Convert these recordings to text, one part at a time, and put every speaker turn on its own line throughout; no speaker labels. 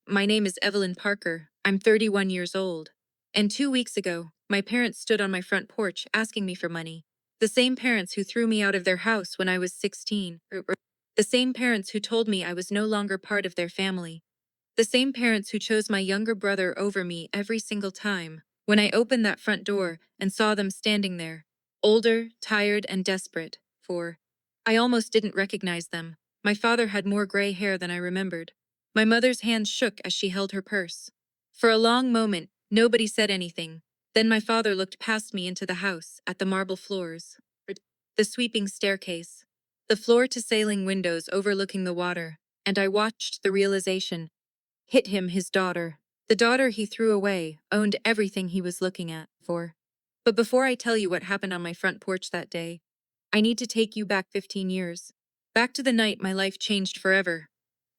My name is Evelyn Parker. I'm 31 years old. And 2 weeks ago, my parents stood on my front porch asking me for money. The same parents who threw me out of their house when I was 16. The same parents who told me I was no longer part of their family. The same parents who chose my younger brother over me every single time. When I opened that front door and saw them standing there, older, tired, and desperate, I almost didn't recognize them. My father had more gray hair than I remembered. My mother's hands shook as she held her purse. For a long moment, nobody said anything. Then my father looked past me into the house, at the marble floors, the sweeping staircase, the floor-to-ceiling windows overlooking the water, and I watched the realization hit him. His daughter. The daughter he threw away owned everything he was looking at for. But before I tell you what happened on my front porch that day, I need to take you back 15 years. Back to the night my life changed forever.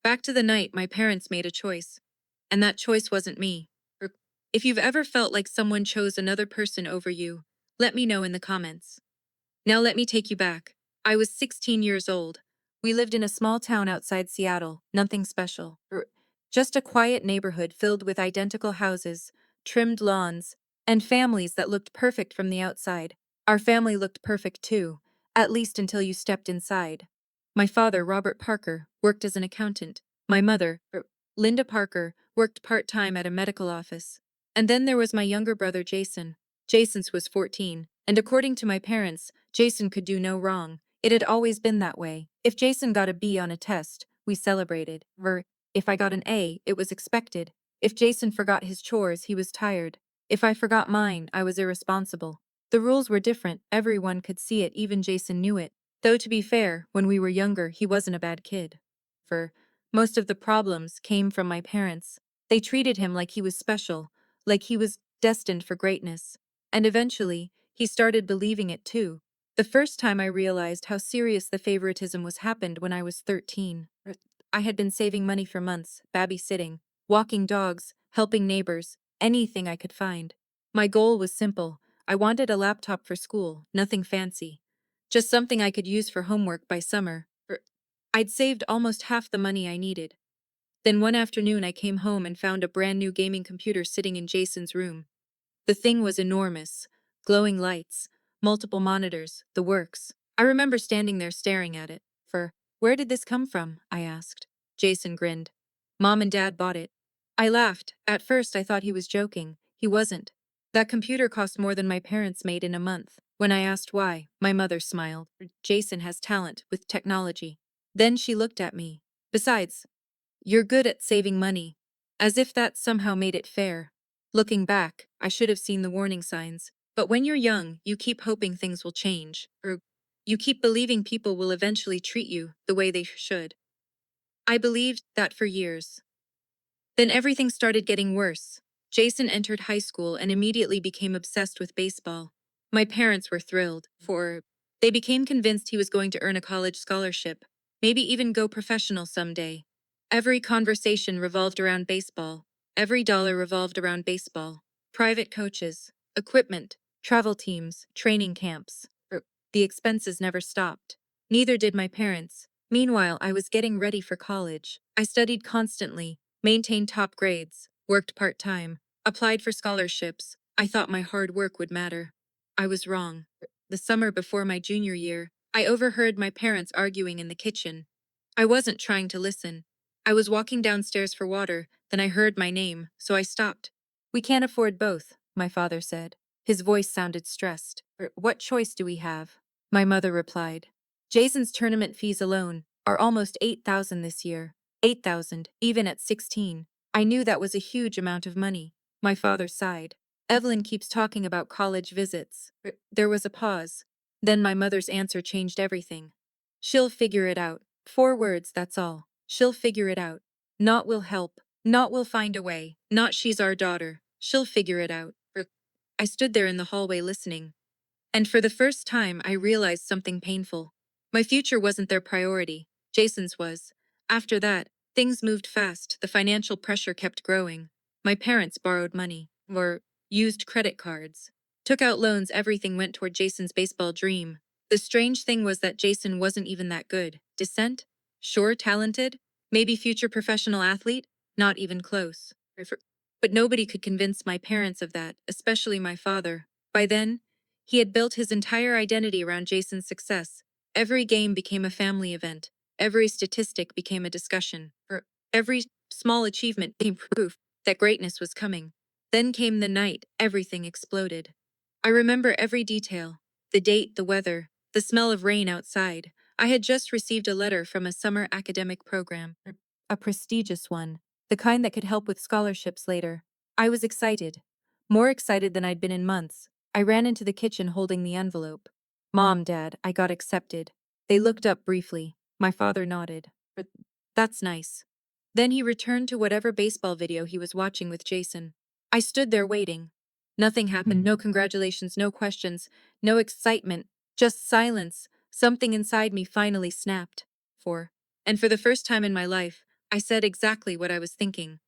Back to the night my parents made a choice. And that choice wasn't me. If you've ever felt like someone chose another person over you, let me know in the comments. Now let me take you back. I was 16 years old. We lived in a small town outside Seattle, nothing special. Just a quiet neighborhood filled with identical houses, trimmed lawns, and families that looked perfect from the outside. Our family looked perfect too, at least until you stepped inside. My father, Robert Parker, worked as an accountant. My mother, Linda Parker, worked part-time at a medical office. And then there was my younger brother, Jason. Jason's was 14, and according to my parents, Jason could do no wrong. It had always been that way. If Jason got a B on a test, we celebrated. If I got an A, it was expected. If Jason forgot his chores, he was tired. If I forgot mine, I was irresponsible. The rules were different, everyone could see it, even Jason knew it. Though to be fair, when we were younger, he wasn't a bad kid. Most of the problems came from my parents. They treated him like he was special, like he was destined for greatness. And eventually, he started believing it too. The first time I realized how serious the favoritism was happened when I was 13. I had been saving money for months, babysitting, walking dogs, helping neighbors, anything I could find. My goal was simple. I wanted a laptop for school, nothing fancy. Just something I could use for homework by summer. I'd saved almost half the money I needed. Then one afternoon I came home and found a brand new gaming computer sitting in Jason's room. The thing was enormous. Glowing lights, multiple monitors, the works. I remember standing there staring at it. Where did this come from? I asked. Jason grinned. Mom and Dad bought it. I laughed. At first I thought he was joking. He wasn't. That computer cost more than my parents made in a month. When I asked why, my mother smiled. Jason has talent with technology. Then she looked at me. Besides, you're good at saving money. As if that somehow made it fair. Looking back, I should have seen the warning signs. But when you're young, you keep hoping things will change. Or you keep believing people will eventually treat you the way they should. I believed that for years. Then everything started getting worse. Jason entered high school and immediately became obsessed with baseball. My parents were thrilled, they became convinced he was going to earn a college scholarship, maybe even go professional someday. Every conversation revolved around baseball. Every dollar revolved around baseball. Private coaches, equipment, travel teams, training camps. The expenses never stopped. Neither did my parents. Meanwhile, I was getting ready for college. I studied constantly, maintained top grades, worked part-time, applied for scholarships. I thought my hard work would matter. I was wrong. The summer before my junior year, I overheard my parents arguing in the kitchen. I wasn't trying to listen. I was walking downstairs for water, then I heard my name, so I stopped. We can't afford both, my father said. His voice sounded stressed. What choice do we have? My mother replied. Jason's tournament fees alone are almost 8,000 this year. 8,000, even at 16. I knew that was a huge amount of money. My father sighed. Evelyn keeps talking about college visits. There was a pause. Then my mother's answer changed everything. She'll figure it out. 4 words, that's all. She'll figure it out. Not will help. Not will find a way. Not she's our daughter. She'll figure it out. I stood there in the hallway listening. And for the first time, I realized something painful. My future wasn't their priority. Jason's was. After that, things moved fast. The financial pressure kept growing. My parents borrowed money, or used credit cards, took out loans. Everything went toward Jason's baseball dream. The strange thing was that Jason wasn't even that good. Decent? Sure, talented? Maybe future professional athlete? Not even close. But nobody could convince my parents of that, especially my father. By then, he had built his entire identity around Jason's success. Every game became a family event. Every statistic became a discussion. Every small achievement became proof that greatness was coming. Then came the night everything exploded. I remember every detail: the date, the weather, the smell of rain outside. I had just received a letter from a summer academic program, a prestigious one, the kind that could help with scholarships later. I was excited, more excited than I'd been in months. I ran into the kitchen holding the envelope. Mom, Dad, I got accepted. They looked up briefly. My father nodded. But that's nice. Then he returned to whatever baseball video he was watching with Jason. I stood there waiting. Nothing happened, no congratulations, no questions, no excitement, just silence. Something inside me finally snapped. And for the first time in my life, I said exactly what I was thinking.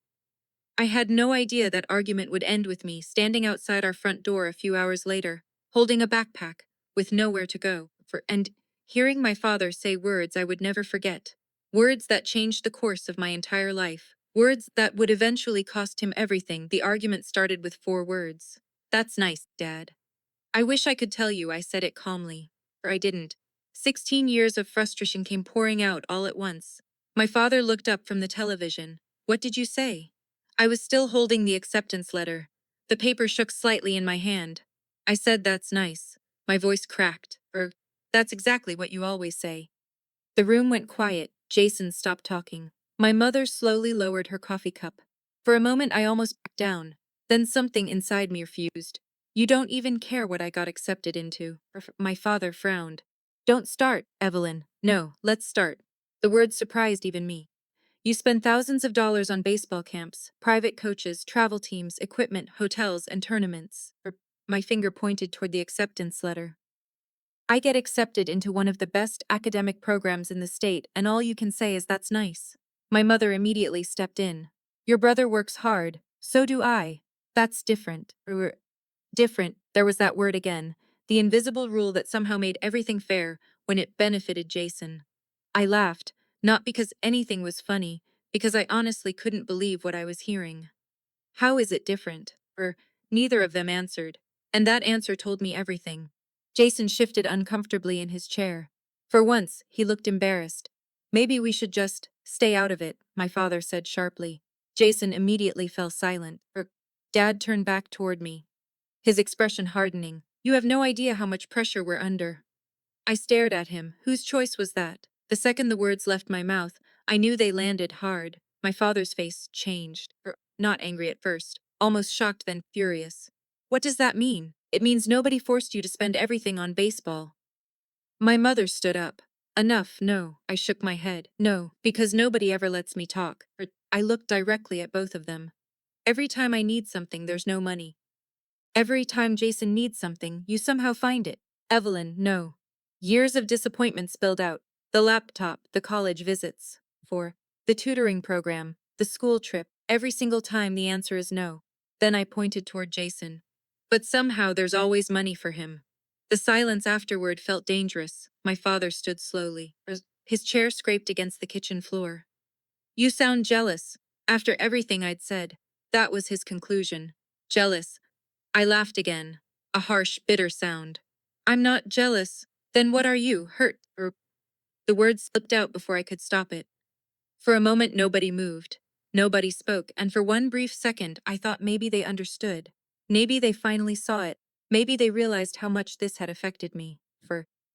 I had no idea that argument would end with me standing outside our front door a few hours later, holding a backpack, with nowhere to go, and hearing my father say words I would never forget. Words that changed the course of my entire life. Words that would eventually cost him everything. The argument started with 4 words. That's nice, Dad. I wish I could tell you I said it calmly. Or I didn't. 16 years of frustration came pouring out all at once. My father looked up from the television. What did you say? I was still holding the acceptance letter. The paper shook slightly in my hand. I said, that's nice. My voice cracked. That's exactly what you always say. The room went quiet. Jason stopped talking. My mother slowly lowered her coffee cup. For a moment, I almost backed down. Then something inside me refused. You don't even care what I got accepted into. My father frowned. Don't start, Evelyn. No, let's start. The words surprised even me. You spend thousands of dollars on baseball camps, private coaches, travel teams, equipment, hotels, and tournaments. My finger pointed toward the acceptance letter. I get accepted into one of the best academic programs in the state, and all you can say is that's nice. My mother immediately stepped in. Your brother works hard, so do I. That's different. Different, there was that word again. The invisible rule that somehow made everything fair when it benefited Jason. I laughed, not because anything was funny, because I honestly couldn't believe what I was hearing. How is it different? Neither of them answered. And that answer told me everything. Jason shifted uncomfortably in his chair. For once, he looked embarrassed. Maybe we should just stay out of it, my father said sharply. Jason immediately fell silent. Dad turned back toward me, his expression hardening. You have no idea how much pressure we're under. I stared at him. Whose choice was that? The second the words left my mouth, I knew they landed hard. My father's face changed. Not angry at first, almost shocked then furious. What does that mean? It means nobody forced you to spend everything on baseball. My mother stood up. Enough, no. I shook my head. No, because nobody ever lets me talk. I looked directly at both of them. Every time I need something, there's no money. Every time Jason needs something, you somehow find it. Evelyn, no. Years of disappointment spilled out. The laptop, the college visits. The tutoring program, the school trip. Every single time the answer is no. Then I pointed toward Jason. But somehow there's always money for him. The silence afterward felt dangerous. My father stood slowly. His chair scraped against the kitchen floor. You sound jealous. After everything I'd said. That was his conclusion. Jealous. I laughed again. A harsh, bitter sound. I'm not jealous. Then what are you, hurt? The words slipped out before I could stop it. For a moment nobody moved. Nobody spoke, and for one brief second I thought maybe they understood. Maybe they finally saw it. Maybe they realized how much this had affected me.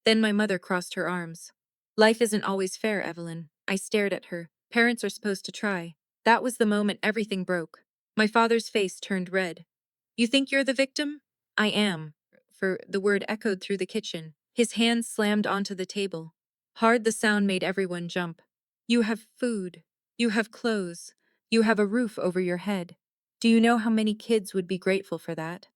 Then my mother crossed her arms. Life isn't always fair, Evelyn. I stared at her. Parents are supposed to try. That was the moment everything broke. My father's face turned red. You think you're the victim? I am. The word echoed through the kitchen. His hand slammed onto the table. Hard, the sound made everyone jump. You have food. You have clothes. You have a roof over your head. Do you know how many kids would be grateful for that?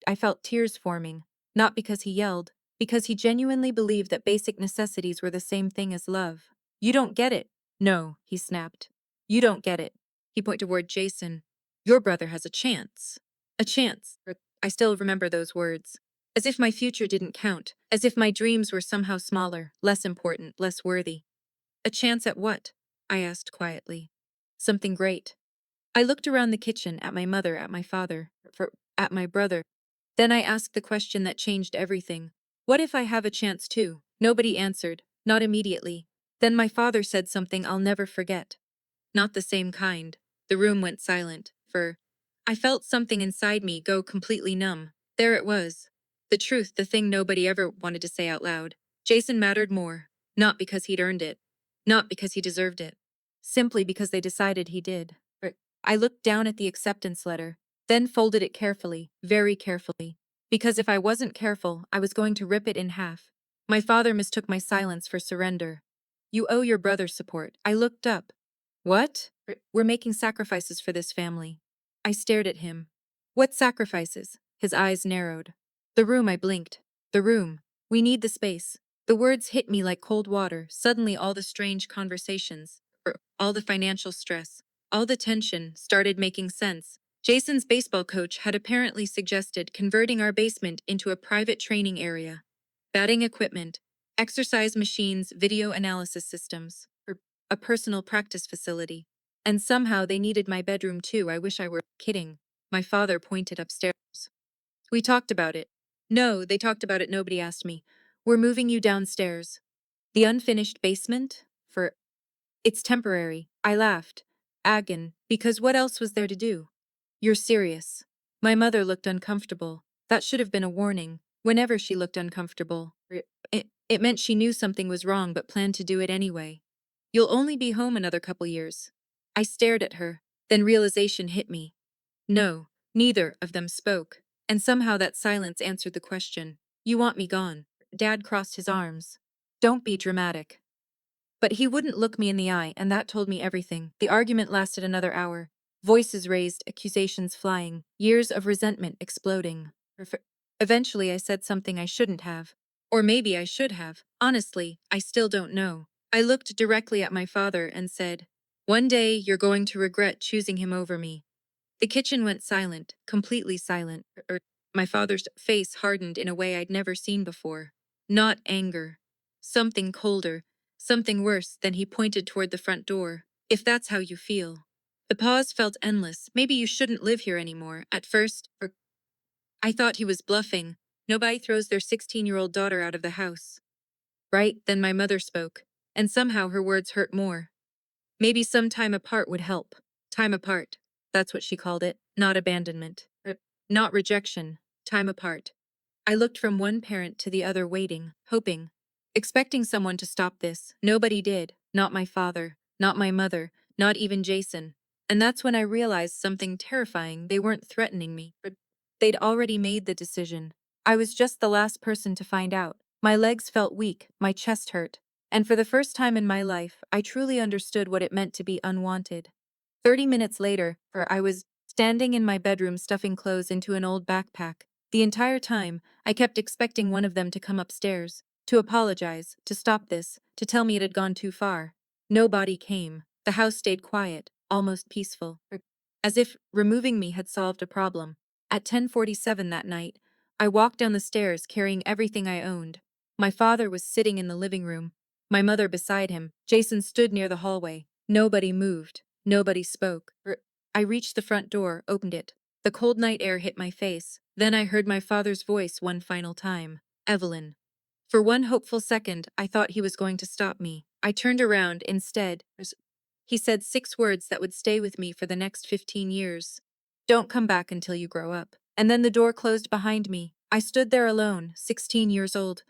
I felt tears forming, not because he yelled, because he genuinely believed that basic necessities were the same thing as love. You don't get it. No, he snapped. You don't get it. He pointed toward Jason. Your brother has a chance. A chance. I still remember those words. As if my future didn't count, as if my dreams were somehow smaller, less important, less worthy. A chance at what? I asked quietly. Something great. I looked around the kitchen at my mother, at my father, at my brother. Then I asked the question that changed everything. What if I have a chance too? Nobody answered, not immediately. Then my father said something I'll never forget. Not the same kind. The room went silent, for I felt something inside me go completely numb. There it was. The truth, the thing nobody ever wanted to say out loud. Jason mattered more. Not because he'd earned it. Not because he deserved it. Simply because they decided he did. I looked down at the acceptance letter, then folded it carefully, very carefully. Because if I wasn't careful, I was going to rip it in half. My father mistook my silence for surrender. You owe your brother support. I looked up. What? We're making sacrifices for this family. I stared at him. What sacrifices? His eyes narrowed. The room, I blinked. The room. We need the space. The words hit me like cold water. Suddenly all the strange conversations, all the financial stress, all the tension started making sense. Jason's baseball coach had apparently suggested converting our basement into a private training area. Batting equipment, exercise machines, video analysis systems, a personal practice facility. And somehow they needed my bedroom too. I wish I were kidding. My father pointed upstairs. We talked about it. No, they talked about it. Nobody asked me. We're moving you downstairs. The unfinished basement? For it's temporary. I laughed. Agon, because what else was there to do? You're serious. My mother looked uncomfortable. That should have been a warning. Whenever she looked uncomfortable, it meant she knew something was wrong but planned to do it anyway. You'll only be home another couple years. I stared at her. Then realization hit me. No, neither of them spoke. And somehow that silence answered the question. You want me gone. Dad crossed his arms. Don't be dramatic. But he wouldn't look me in the eye, and that told me everything. The argument lasted another hour. Voices raised, accusations flying, years of resentment exploding. Eventually, I said something I shouldn't have. Or maybe I should have. Honestly, I still don't know. I looked directly at my father and said, "One day you're going to regret choosing him over me." The kitchen went silent, completely silent. My father's face hardened in a way I'd never seen before. Not anger. Something colder, something worse. Then he pointed toward the front door. If that's how you feel. The pause felt endless. Maybe you shouldn't live here anymore. At first, I thought he was bluffing. Nobody throws their 16-year-old daughter out of the house. Right? Then my mother spoke. And somehow her words hurt more. Maybe some time apart would help. Time apart. That's what she called it. Not abandonment. Not rejection. Time apart. I looked from one parent to the other, waiting, hoping, expecting someone to stop this. Nobody did. Not my father. Not my mother. Not even Jason. And that's when I realized something terrifying. They weren't threatening me. They'd already made the decision. I was just the last person to find out. My legs felt weak. My chest hurt. And for the first time in my life, I truly understood what it meant to be unwanted. 30 minutes later, I was standing in my bedroom stuffing clothes into an old backpack. The entire time, I kept expecting one of them to come upstairs, to apologize, to stop this, to tell me it had gone too far. Nobody came. The house stayed quiet, almost peaceful, as if removing me had solved a problem. At 10:47 that night, I walked down the stairs carrying everything I owned. My father was sitting in the living room, my mother beside him. Jason stood near the hallway. Nobody moved. Nobody spoke. I reached the front door, opened it. The cold night air hit my face. Then I heard my father's voice one final time. Evelyn. For one hopeful second, I thought he was going to stop me. I turned around instead. He said 6 words that would stay with me for the next 15 years. Don't come back until you grow up. And then the door closed behind me. I stood there alone, 16 years old.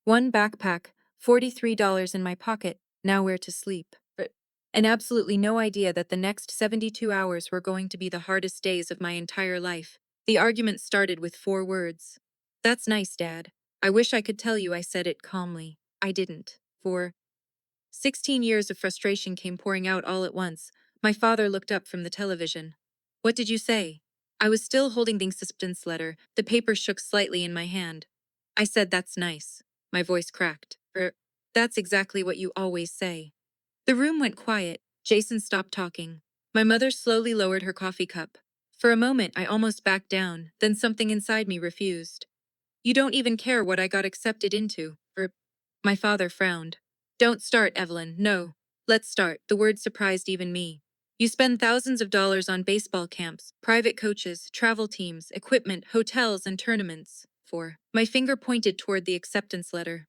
One backpack, $43 in my pocket, nowhere to sleep. And absolutely no idea that the next 72 hours were going to be the hardest days of my entire life. The argument started with 4 words. That's nice, Dad. I wish I could tell you I said it calmly. I didn't. For 16 years of frustration came pouring out all at once. My father looked up from the television. What did you say? I was still holding the acceptance letter. The paper shook slightly in my hand. I said, that's nice. My voice cracked. That's exactly what you always say. The room went quiet. Jason stopped talking. My mother slowly lowered her coffee cup. For a moment, I almost backed down, then something inside me refused. You don't even care what I got accepted into. My father frowned. Don't start, Evelyn. No. Let's start. The word surprised even me. You spend thousands of dollars on baseball camps, private coaches, travel teams, equipment, hotels, and tournaments. 4. My finger pointed toward the acceptance letter.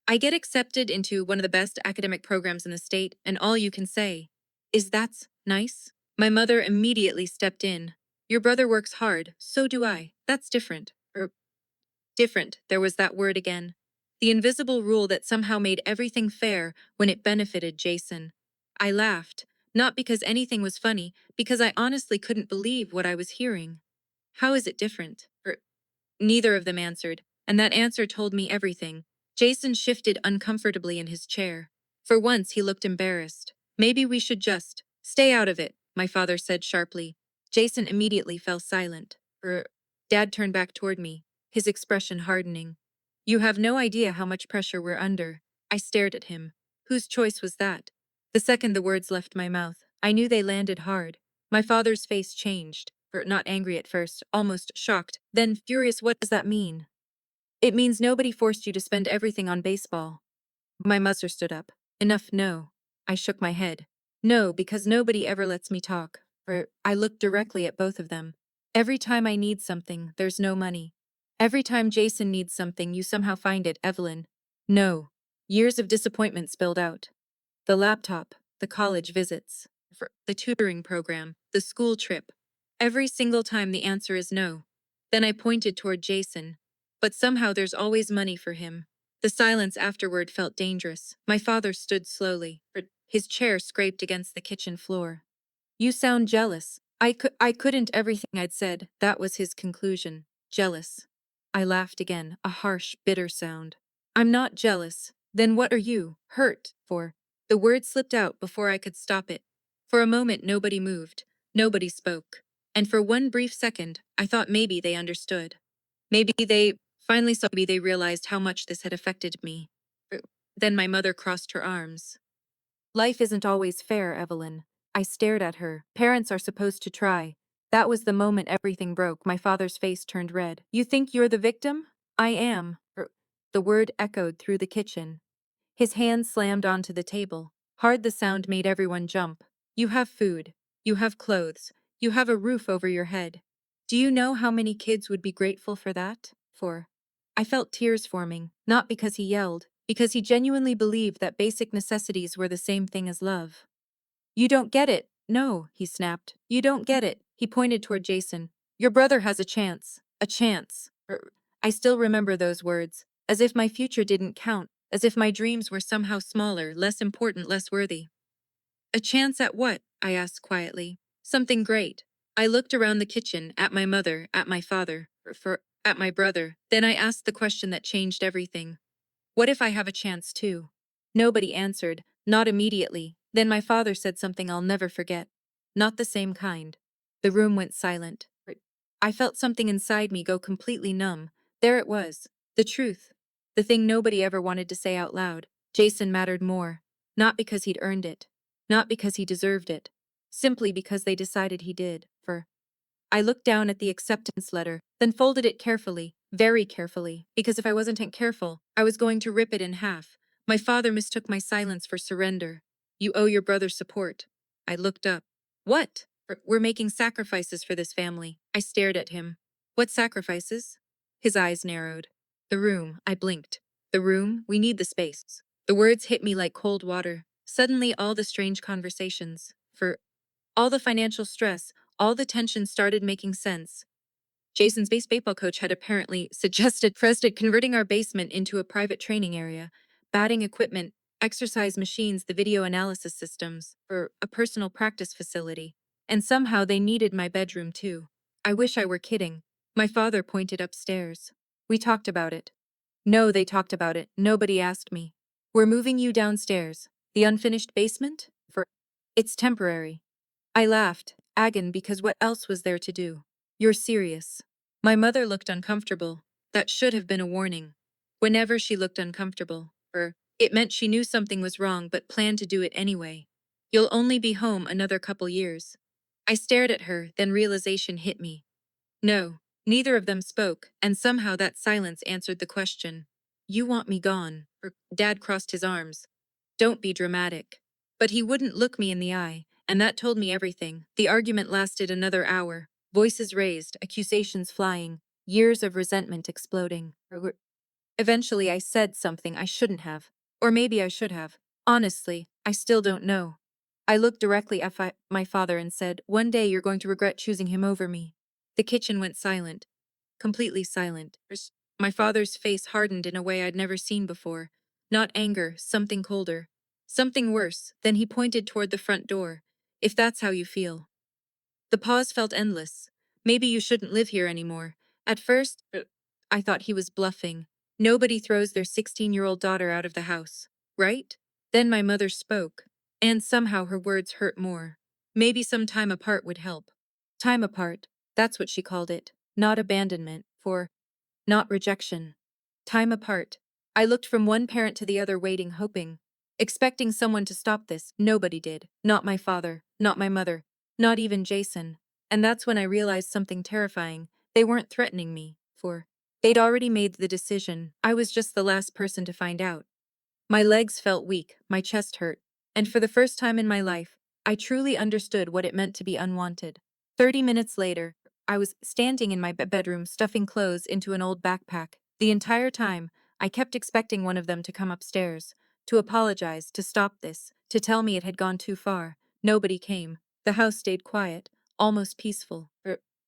I get accepted into one of the best academic programs in the state, and all you can say is that's nice. My mother immediately stepped in. Your brother works hard, so do I. That's different. Different, there was that word again. The invisible rule that somehow made everything fair when it benefited Jason. I laughed, not because anything was funny, because I honestly couldn't believe what I was hearing. How is it different? Neither of them answered, and that answer told me everything. Jason shifted uncomfortably in his chair. For once, he looked embarrassed. Maybe we should just stay out of it, my father said sharply. Jason immediately fell silent. Dad turned back toward me, his expression hardening. You have no idea how much pressure we're under. I stared at him. Whose choice was that? The second the words left my mouth, I knew they landed hard. My father's face changed, not angry at first, almost shocked, then furious. What does that mean? It means nobody forced you to spend everything on baseball. My mother stood up. Enough, no. I shook my head. No, because nobody ever lets me talk. I looked directly at both of them. Every time I need something, there's no money. Every time Jason needs something, you somehow find it, Evelyn. No. Years of disappointment spilled out. The laptop, the college visits, the tutoring program, the school trip. Every single time the answer is no. Then I pointed toward Jason. But somehow there's always money for him. The silence afterward felt dangerous. My father stood slowly. His chair scraped against the kitchen floor. You sound jealous. I couldn't everything I'd said. That was his conclusion. Jealous. I laughed again, a harsh, bitter sound. I'm not jealous. Then what are you? Hurt for? The word slipped out before I could stop it. For a moment nobody moved. Nobody spoke. And for one brief second, I thought maybe they understood. Maybe they finally saw me, they realized how much this had affected me. Then my mother crossed her arms. Life isn't always fair, Evelyn. I stared at her. Parents are supposed to try. That was the moment everything broke. My father's face turned red. You think you're the victim? I am. The word echoed through the kitchen. His hand slammed onto the table. Hard, the sound made everyone jump. You have food. You have clothes. You have a roof over your head. Do you know how many kids would be grateful for that? I felt tears forming, not because he yelled, because he genuinely believed that basic necessities were the same thing as love. You don't get it. No, he snapped. You don't get it. He pointed toward Jason. Your brother has a chance. A chance. I still remember those words, as if my future didn't count, as if my dreams were somehow smaller, less important, less worthy. A chance at what? I asked quietly. Something great. I looked around the kitchen, at my mother, at my father, at my brother. Then I asked the question that changed everything. What if I have a chance too? Nobody answered, not immediately. Then my father said something I'll never forget. Not the same kind. The room went silent. I felt something inside me go completely numb. There it was. The truth. The thing nobody ever wanted to say out loud. Jason mattered more. Not because he'd earned it. Not because he deserved it. Simply because they decided he did. I looked down at the acceptance letter, then folded it carefully, very carefully, because if I wasn't careful, I was going to rip it in half. My father mistook my silence for surrender. You owe your brother support. I looked up. What? We're making sacrifices for this family. I stared at him. What sacrifices? His eyes narrowed. The room, I blinked. The room, we need the space. The words hit me like cold water. Suddenly all the strange conversations, all the financial stress, all the tension started making sense. Jason's baseball coach had apparently suggested converting our basement into a private training area, batting equipment, exercise machines, the video analysis systems, or a personal practice facility. And somehow they needed my bedroom too. I wish I were kidding. My father pointed upstairs. We talked about it. No, they talked about it. Nobody asked me. We're moving you downstairs. The unfinished basement? It's temporary. I laughed, Agon, because what else was there to do? You're serious. My mother looked uncomfortable. That should have been a warning. Whenever she looked uncomfortable, it meant she knew something was wrong but planned to do it anyway. You'll only be home another couple years. I stared at her, then realization hit me. No, neither of them spoke, and somehow that silence answered the question. You want me gone? Dad crossed his arms. Don't be dramatic. But he wouldn't look me in the eye. And that told me everything. The argument lasted another hour. Voices raised, accusations flying, years of resentment exploding. Eventually, I said something I shouldn't have. Or maybe I should have. Honestly, I still don't know. I looked directly at my father and said, "One day you're going to regret choosing him over me." The kitchen went silent, completely silent. My father's face hardened in a way I'd never seen before. Not anger, something colder. Something worse. Then he pointed toward the front door. "If that's how you feel." The pause felt endless. "Maybe you shouldn't live here anymore." At first, I thought he was bluffing. Nobody throws their 16-year-old daughter out of the house, right? Then my mother spoke, and somehow her words hurt more. Maybe some time apart would help. Time apart, that's what she called it. Not abandonment, not rejection. Time apart. I looked from one parent to the other, waiting, hoping, expecting someone to stop this. Nobody did. Not my father, not my mother, not even Jason. And that's when I realized something terrifying. They weren't threatening me, they'd already made the decision. I was just the last person to find out. My legs felt weak, my chest hurt, and for the first time in my life, I truly understood what it meant to be unwanted. 30 minutes later, I was standing in my bedroom stuffing clothes into an old backpack. The entire time, I kept expecting one of them to come upstairs, to apologize, to stop this, to tell me it had gone too far. Nobody came. The house stayed quiet, almost peaceful,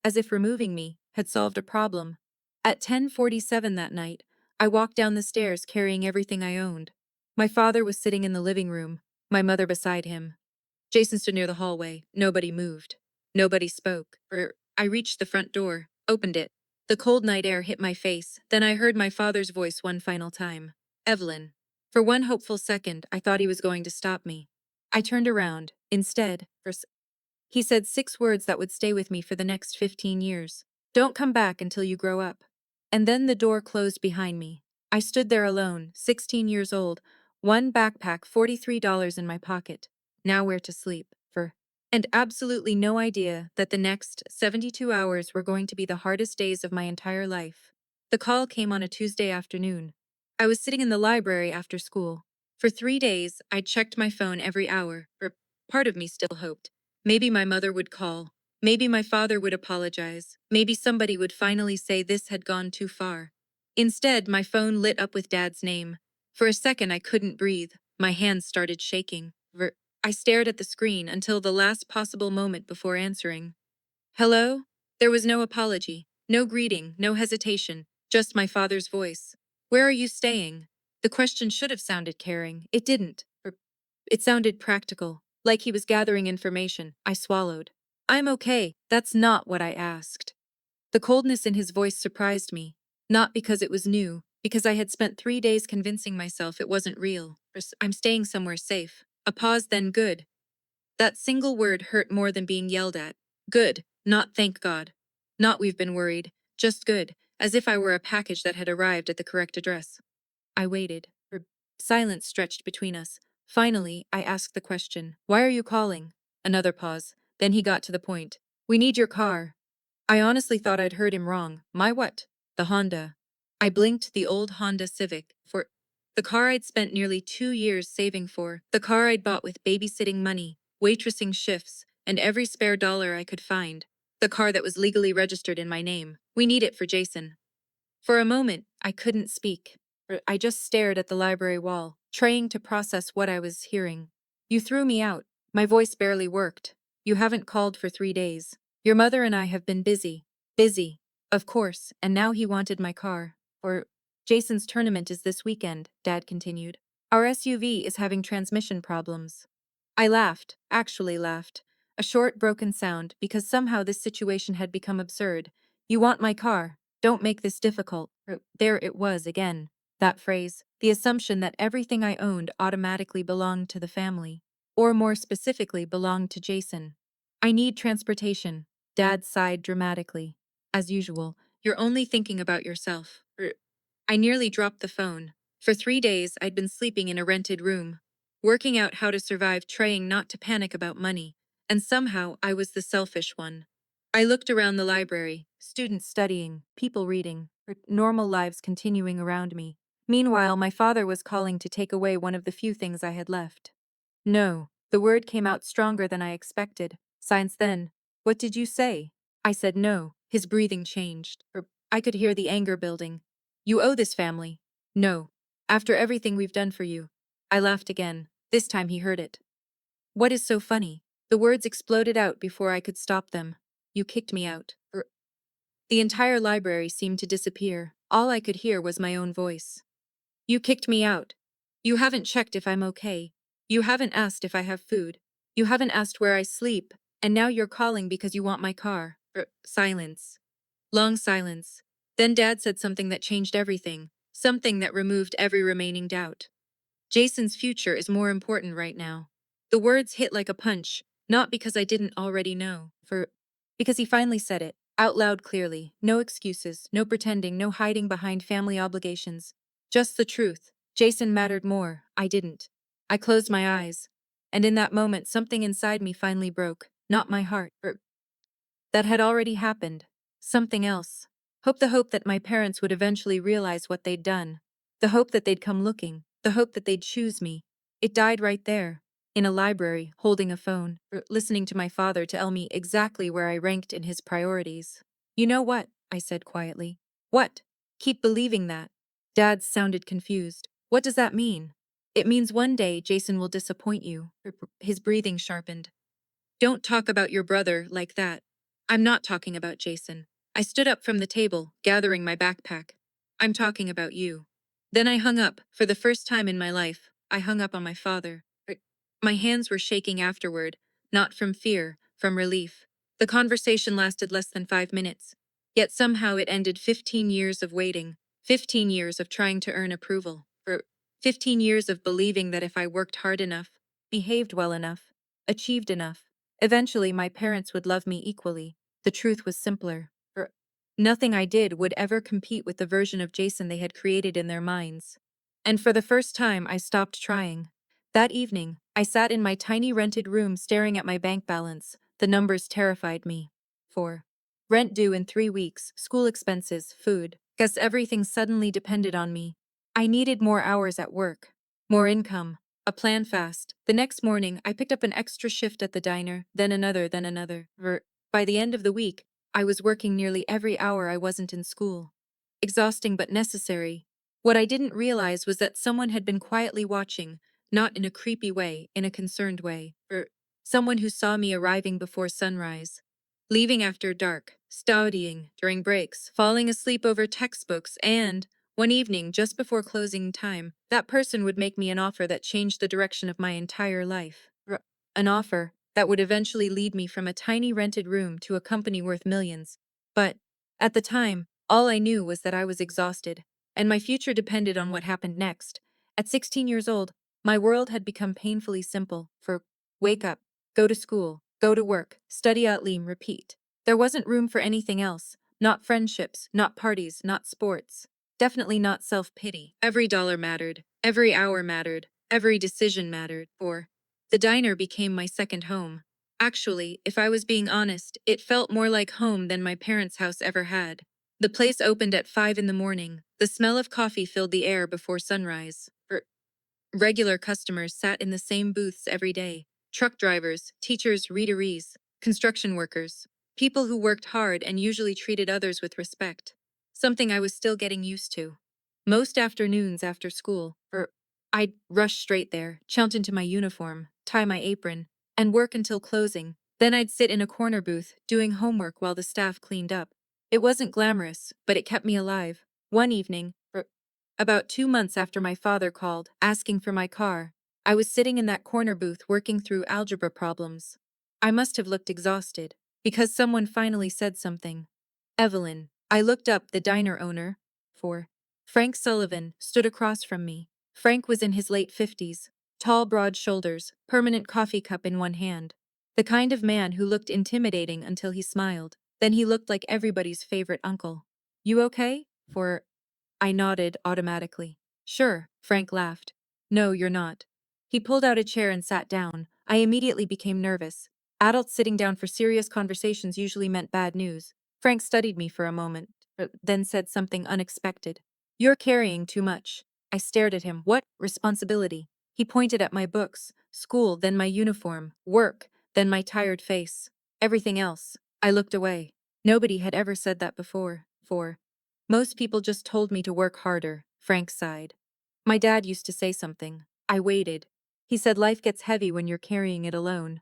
as if removing me had solved a problem. At 10:47 that night, I walked down the stairs carrying everything I owned. My father was sitting in the living room, my mother beside him. Jason stood near the hallway. Nobody moved. Nobody spoke. I reached the front door, opened it. The cold night air hit my face. Then I heard my father's voice one final time. "Evelyn." For one hopeful second, I thought he was going to stop me. I turned around. Instead, he said 6 words that would stay with me for the next 15 years. "Don't come back until you grow up." And then the door closed behind me. I stood there alone, 16 years old, one backpack, $43 in my pocket, now where to sleep, and absolutely no idea that the next 72 hours were going to be the hardest days of my entire life. The call came on a Tuesday afternoon. I was sitting in the library after school. For 3 days, I checked my phone every hour, part of me still hoped. Maybe my mother would call. Maybe my father would apologize. Maybe somebody would finally say this had gone too far. Instead, my phone lit up with Dad's name. For a second, I couldn't breathe. My hands started shaking. I stared at the screen until the last possible moment before answering. "Hello?" There was no apology, no greeting, no hesitation, just my father's voice. "Where are you staying?" The question should have sounded caring. It didn't. It sounded practical, like he was gathering information. I swallowed. "I'm okay." That's not what I asked. The coldness in his voice surprised me, not because it was new, because I had spent 3 days convincing myself it wasn't real. "I'm staying somewhere safe." A pause, then "good." That single word hurt more than being yelled at. Good, not "thank God." Not "we've been worried," just good, as if I were a package that had arrived at the correct address. I waited. Silence stretched between us. Finally, I asked the question, "Why are you calling?" Another pause. Then he got to the point. "We need your car." I honestly thought I'd heard him wrong. My what? The Honda. I blinked. The old Honda Civic. For the car I'd spent nearly 2 years saving for. The car I'd bought with babysitting money, waitressing shifts, and every spare dollar I could find. The car that was legally registered in my name. "We need it for Jason." For a moment, I couldn't speak. I just stared at the library wall, trying to process what I was hearing. "You threw me out." My voice barely worked. "You haven't called for 3 days. Your mother and I have been busy." Busy. Of course, and now he wanted my car. Jason's tournament is this weekend," Dad continued. "Our SUV is having transmission problems." I laughed, actually laughed. A short, broken sound, because somehow this situation had become absurd. "You want my car? Don't make this difficult." There it was again. That phrase, the assumption that everything I owned automatically belonged to the family. Or more specifically, belonged to Jason. "I need transportation." Dad sighed dramatically. "As usual, you're only thinking about yourself." I nearly dropped the phone. For 3 days, I'd been sleeping in a rented room, working out how to survive, trying not to panic about money, and somehow I was the selfish one. I looked around the library, students studying, people reading, normal lives continuing around me. Meanwhile, my father was calling to take away one of the few things I had left. No. The word came out stronger than I expected. Science then. What did you say? I said no. His breathing changed. I could hear the anger building. You owe this family. No. After everything we've done for you. I laughed again. This time he heard it. What is so funny? The words exploded out before I could stop them. You kicked me out. The entire library seemed to disappear. All I could hear was my own voice. You kicked me out. You haven't checked if I'm okay. You haven't asked if I have food. You haven't asked where I sleep. And now you're calling because you want my car. Silence. Long silence. Then Dad said something that changed everything. Something that removed every remaining doubt. Jason's future is more important right now. The words hit like a punch, not because I didn't already know, because he finally said it, out loud clearly. No excuses, no pretending, no hiding behind family obligations. Just the truth. Jason mattered more. I didn't. I closed my eyes. And in that moment, something inside me finally broke. Not my heart. That had already happened. Something else. The hope that my parents would eventually realize what they'd done. The hope that they'd come looking. The hope that they'd choose me. It died right there. In a library, holding a phone, listening to my father tell me exactly where I ranked in his priorities. You know what? I said quietly. What? Keep believing that. Dad sounded confused. What does that mean? It means one day Jason will disappoint you. His breathing sharpened. Don't talk about your brother like that. I'm not talking about Jason. I stood up from the table, gathering my backpack. I'm talking about you. Then I hung up. For the first time in my life, I hung up on my father. My hands were shaking afterward, not from fear, from relief. The conversation lasted less than 5 minutes. Yet somehow it ended 15 years of waiting, 15 years of trying to earn approval, 15 years of believing that if I worked hard enough, behaved well enough, achieved enough, eventually my parents would love me equally. The truth was simpler. Nothing I did would ever compete with the version of Jason they had created in their minds. And for the first time, I stopped trying. That evening, I sat in my tiny rented room staring at my bank balance. The numbers terrified me. 4. Rent due in 3 weeks, school expenses, food. Guess everything suddenly depended on me. I needed more hours at work, more income, a plan fast. The next morning, I picked up an extra shift at the diner, then another, then another. By the end of the week, I was working nearly every hour I wasn't in school. Exhausting but necessary. What I didn't realize was that someone had been quietly watching, not in a creepy way, in a concerned way. Someone who saw me arriving before sunrise, leaving after dark, studying during breaks, falling asleep over textbooks, and, one evening just before closing time, that person would make me an offer that changed the direction of my entire life. An offer that would eventually lead me from a tiny rented room to a company worth millions. But, at the time, all I knew was that I was exhausted, and my future depended on what happened next. At 16 years old, my world had become painfully simple. Wake up, go to school, go to work, study out lean, repeat. There wasn't room for anything else. Not friendships, not parties, not sports. Definitely not self-pity. Every dollar mattered. Every hour mattered. Every decision mattered. The diner became my second home. Actually, if I was being honest, it felt more like home than my parents' house ever had. The place opened at 5 in the morning. The smell of coffee filled the air before sunrise. Regular customers sat in the same booths every day. Truck drivers, teachers, readeries, construction workers. People who worked hard and usually treated others with respect. Something I was still getting used to. Most afternoons after school, I'd rush straight there, chant into my uniform, tie my apron, and work until closing. Then I'd sit in a corner booth, doing homework while the staff cleaned up. It wasn't glamorous, but it kept me alive. One evening, about 2 months after my father called, asking for my car, I was sitting in that corner booth working through algebra problems. I must have looked exhausted, because someone finally said something. Evelyn. I looked up. The diner owner, Frank Sullivan, stood across from me. Frank was in his late 50s, tall, broad shoulders, permanent coffee cup in one hand. The kind of man who looked intimidating until he smiled. Then he looked like everybody's favorite uncle. You okay? I nodded automatically. Sure, Frank laughed. No, you're not. He pulled out a chair and sat down. I immediately became nervous. Adults sitting down for serious conversations usually meant bad news. Frank studied me for a moment, then said something unexpected. You're carrying too much. I stared at him. What responsibility? He pointed at my books, School, then my uniform. Work, then my tired face. Everything else. I looked away. Nobody had ever said that before. Most people just told me to work harder, Frank sighed. My dad used to say something. I waited. He said life gets heavy when you're carrying it alone.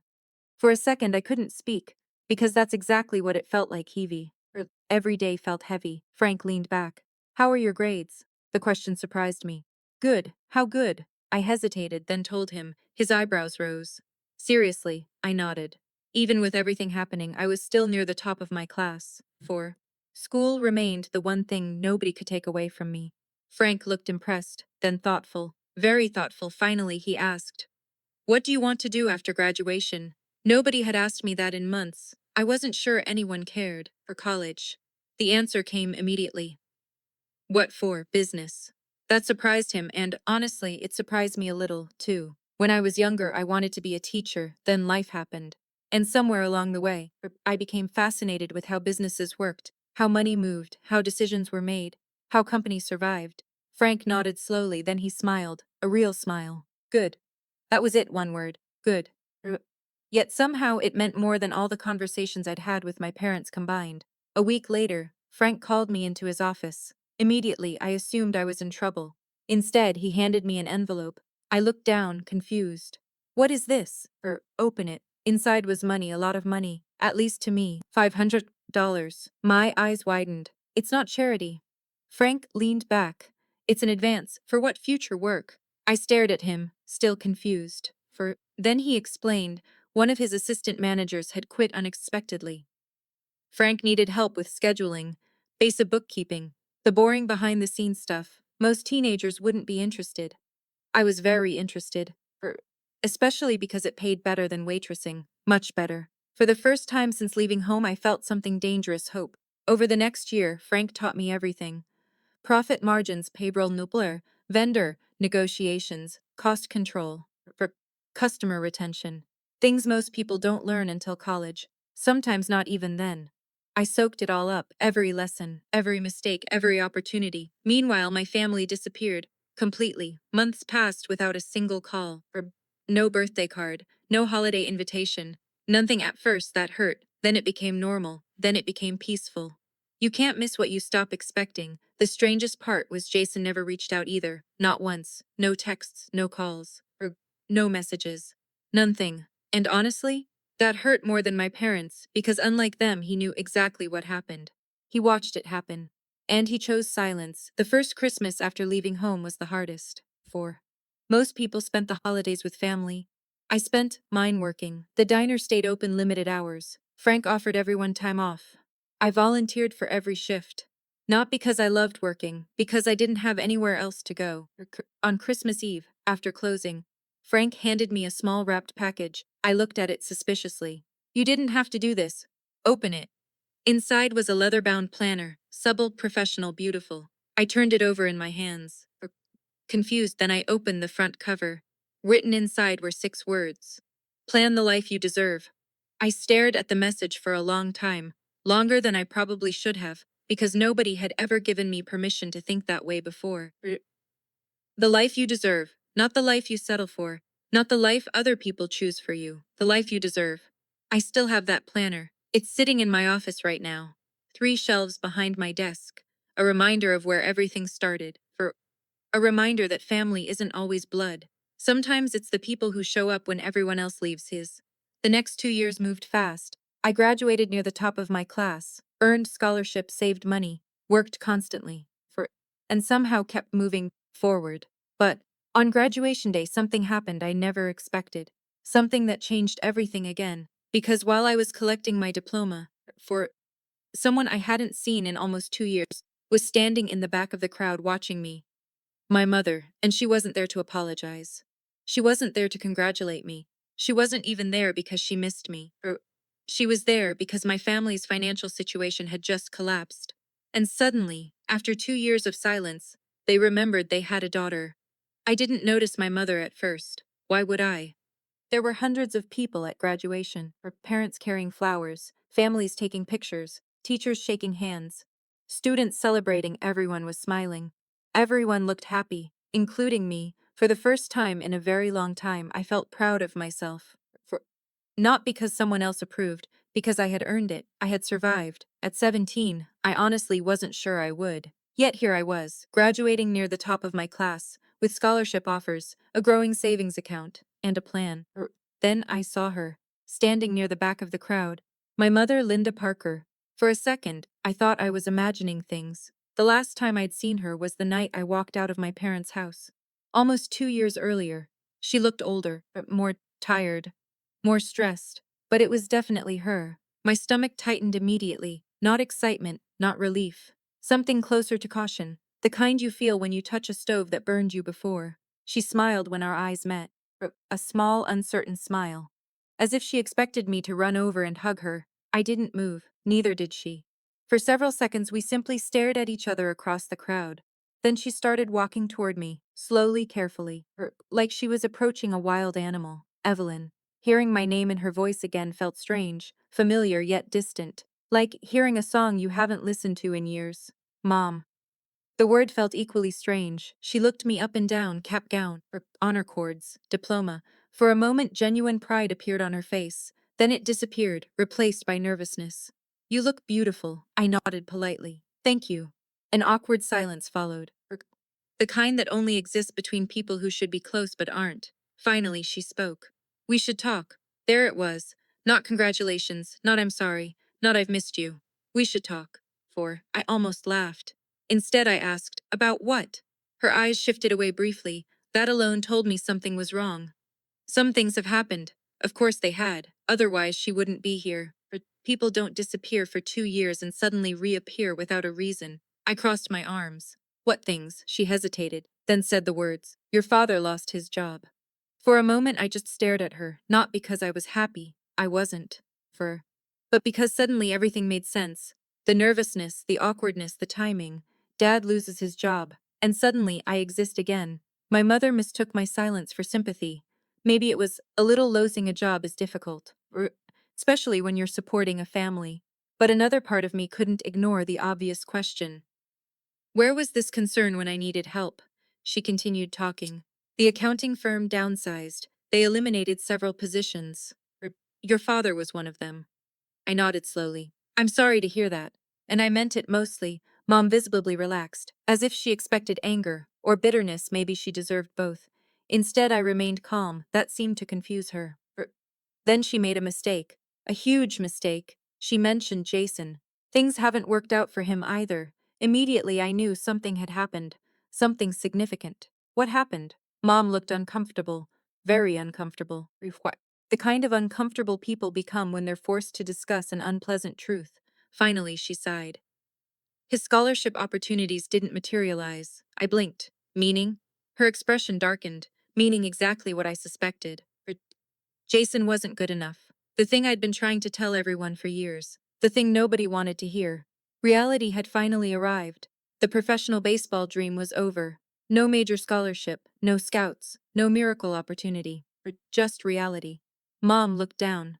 For a second I couldn't speak, because that's exactly what it felt like heavy. Every day felt heavy. Frank leaned back. How are your grades? The question surprised me. Good. How good? I hesitated, then told him. His eyebrows rose. Seriously, I nodded. Even with everything happening, I was still near the top of my class. School remained the one thing nobody could take away from me. Frank looked impressed, then thoughtful. Very thoughtful. Finally, he asked, what do you want to do after graduation? Nobody had asked me that in months. I wasn't sure anyone cared. For college. The answer came immediately. What for? Business. That surprised him, and honestly, it surprised me a little, too. When I was younger, I wanted to be a teacher, then life happened. And somewhere along the way, I became fascinated with how businesses worked, how money moved, how decisions were made, how companies survived. Frank nodded slowly, then he smiled, a real smile. Good. That was it, one word. Good. Yet somehow it meant more than all the conversations I'd had with my parents combined. A week later, Frank called me into his office. Immediately, I assumed I was in trouble. Instead, he handed me an envelope. I looked down, confused. What is this? Open it. Inside was money, a lot of money. At least to me. $500. My eyes widened. It's not charity. Frank leaned back. It's an advance. For what future work? I stared at him, still confused. Then he explained, one of his assistant managers had quit unexpectedly. Frank needed help with scheduling, basic bookkeeping, the boring behind-the-scenes stuff. Most teenagers wouldn't be interested. I was very interested, especially because it paid better than waitressing, much better. For the first time since leaving home, I felt something dangerous hope. Over the next year, Frank taught me everything. Profit margins, payroll nuclear, vendor negotiations, cost control, for customer retention. Things most people don't learn until college, sometimes not even then. I soaked it all up, every lesson, every mistake, every opportunity. Meanwhile, my family disappeared, completely. Months passed without a single call, or no birthday card, no holiday invitation. Nothing at first. That hurt. Then it became normal. Then it became peaceful. You can't miss what you stop expecting. The strangest part was Jason never reached out either. Not once. No texts, no calls, or no messages. Nothing. And honestly, that hurt more than my parents, because unlike them, he knew exactly what happened. He watched it happen. And he chose silence. The first Christmas after leaving home was the hardest. Most people spent the holidays with family. I spent mine working. The diner stayed open limited hours. Frank offered everyone time off. I volunteered for every shift. Not because I loved working, because I didn't have anywhere else to go. On Christmas Eve, after closing, Frank handed me a small wrapped package. I looked at it suspiciously. You didn't have to do this. Open it. Inside was a leather-bound planner, supple, professional, beautiful. I turned it over in my hands. Confused, then I opened the front cover. Written inside were 6 words. Plan the life you deserve. I stared at the message for a long time, longer than I probably should have, because nobody had ever given me permission to think that way before. The life you deserve, not the life you settle for, not the life other people choose for you, the life you deserve. I still have that planner. It's sitting in my office right now. 3 shelves behind my desk. A reminder of where everything started. A reminder that family isn't always blood. Sometimes it's the people who show up when everyone else leaves his. The next 2 years moved fast. I graduated near the top of my class, earned scholarships, saved money, worked constantly, and somehow kept moving forward. But on graduation day, something happened I never expected. Something that changed everything again. Because while I was collecting my diploma, for someone I hadn't seen in almost 2 years was standing in the back of the crowd watching me. My mother, and she wasn't there to apologize. She wasn't there to congratulate me. She wasn't even there because she missed me. She was there because my family's financial situation had just collapsed. And suddenly, after 2 years of silence, they remembered they had a daughter. I didn't notice my mother at first. Why would I? There were hundreds of people at graduation, parents carrying flowers, families taking pictures, teachers shaking hands, students celebrating. Everyone was smiling. Everyone looked happy, including me. For the first time in a very long time, I felt proud of myself. For, not because someone else approved, because I had earned it. I had survived. At 17, I honestly wasn't sure I would. Yet here I was, graduating near the top of my class, with scholarship offers, a growing savings account, and a plan. Then I saw her, standing near the back of the crowd. My mother, Linda Parker. For a second, I thought I was imagining things. The last time I'd seen her was the night I walked out of my parents' house. Almost 2 years earlier. She looked older, but more tired, more stressed. But it was definitely her. My stomach tightened immediately. Not excitement, not relief. Something closer to caution. The kind you feel when you touch a stove that burned you before. She smiled when our eyes met. A small, uncertain smile. As if she expected me to run over and hug her. I didn't move, neither did she. For several seconds we simply stared at each other across the crowd. Then she started walking toward me, slowly, carefully, like she was approaching a wild animal. Evelyn. Hearing my name in her voice again felt strange, familiar yet distant, like hearing a song you haven't listened to in years. Mom. The word felt equally strange. She looked me up and down, cap gown, honor cords, diploma. For a moment genuine pride appeared on her face. Then it disappeared, replaced by nervousness. You look beautiful, I nodded politely. Thank you. An awkward silence followed. The kind that only exists between people who should be close but aren't. Finally, she spoke. We should talk. There it was. Not congratulations, not I'm sorry, not I've missed you. We should talk. For, I almost laughed. Instead, I asked, about what? Her eyes shifted away briefly. That alone told me something was wrong. Some things have happened. Of course they had. Otherwise, she wouldn't be here. But people don't disappear for 2 years and suddenly reappear without a reason. I crossed my arms. What things? She hesitated, then said the words. Your father lost his job. For a moment, I just stared at her, not because I was happy. I wasn't. But because suddenly everything made sense. The nervousness, the awkwardness, the timing. Dad loses his job. And suddenly, I exist again. My mother mistook my silence for sympathy. Maybe it was a little losing a job is difficult, especially when you're supporting a family. But another part of me couldn't ignore the obvious question. Where was this concern when I needed help? She continued talking. The accounting firm downsized. They eliminated several positions. Your father was one of them. I nodded slowly. I'm sorry to hear that. And I meant it mostly. Mom visibly relaxed, as if she expected anger, or bitterness. Maybe she deserved both. Instead, I remained calm. That seemed to confuse her. Then she made a mistake. A huge mistake. She mentioned Jason. Things haven't worked out for him either. Immediately I knew something had happened. Something significant. What happened? Mom looked uncomfortable. Very uncomfortable. What? The kind of uncomfortable people become when they're forced to discuss an unpleasant truth. Finally, she sighed. His scholarship opportunities didn't materialize. I blinked. Meaning? Her expression darkened, meaning exactly what I suspected. Jason wasn't good enough. The thing I'd been trying to tell everyone for years. The thing nobody wanted to hear. Reality had finally arrived. The professional baseball dream was over. No major scholarship, no scouts, no miracle opportunity. Just reality. Mom looked down.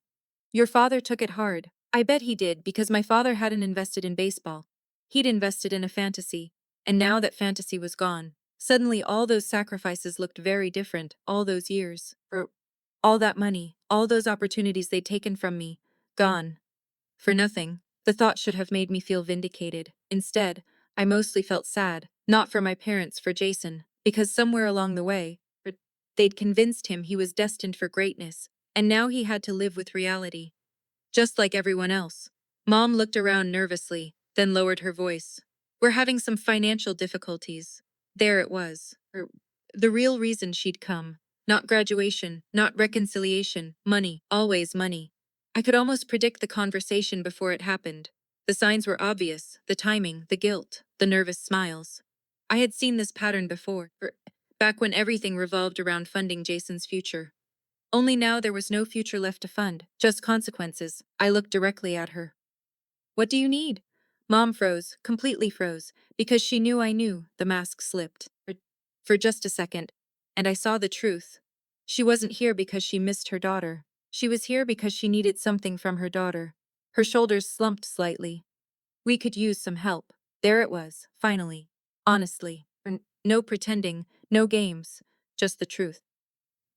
Your father took it hard. I bet he did because my father hadn't invested in baseball. He'd invested in a fantasy. And now that fantasy was gone, suddenly all those sacrifices looked very different, all those years. All that money, all those opportunities they'd taken from me, gone. For nothing. The thought should have made me feel vindicated. Instead, I mostly felt sad, not for my parents, for Jason, because somewhere along the way, they'd convinced him he was destined for greatness, and now he had to live with reality. Just like everyone else. Mom looked around nervously, then lowered her voice. We're having some financial difficulties. There it was. The real reason she'd come. Not graduation, not reconciliation, money, always money. I could almost predict the conversation before it happened. The signs were obvious, the timing, the guilt, the nervous smiles. I had seen this pattern before, back when everything revolved around funding Jason's future. Only now there was no future left to fund, just consequences. I looked directly at her. What do you need? Mom froze, completely froze, because she knew I knew. The mask slipped. For just a second, and I saw the truth. She wasn't here because she missed her daughter. She was here because she needed something from her daughter. Her shoulders slumped slightly. We could use some help. There it was, finally. Honestly. No pretending, no games. just the truth.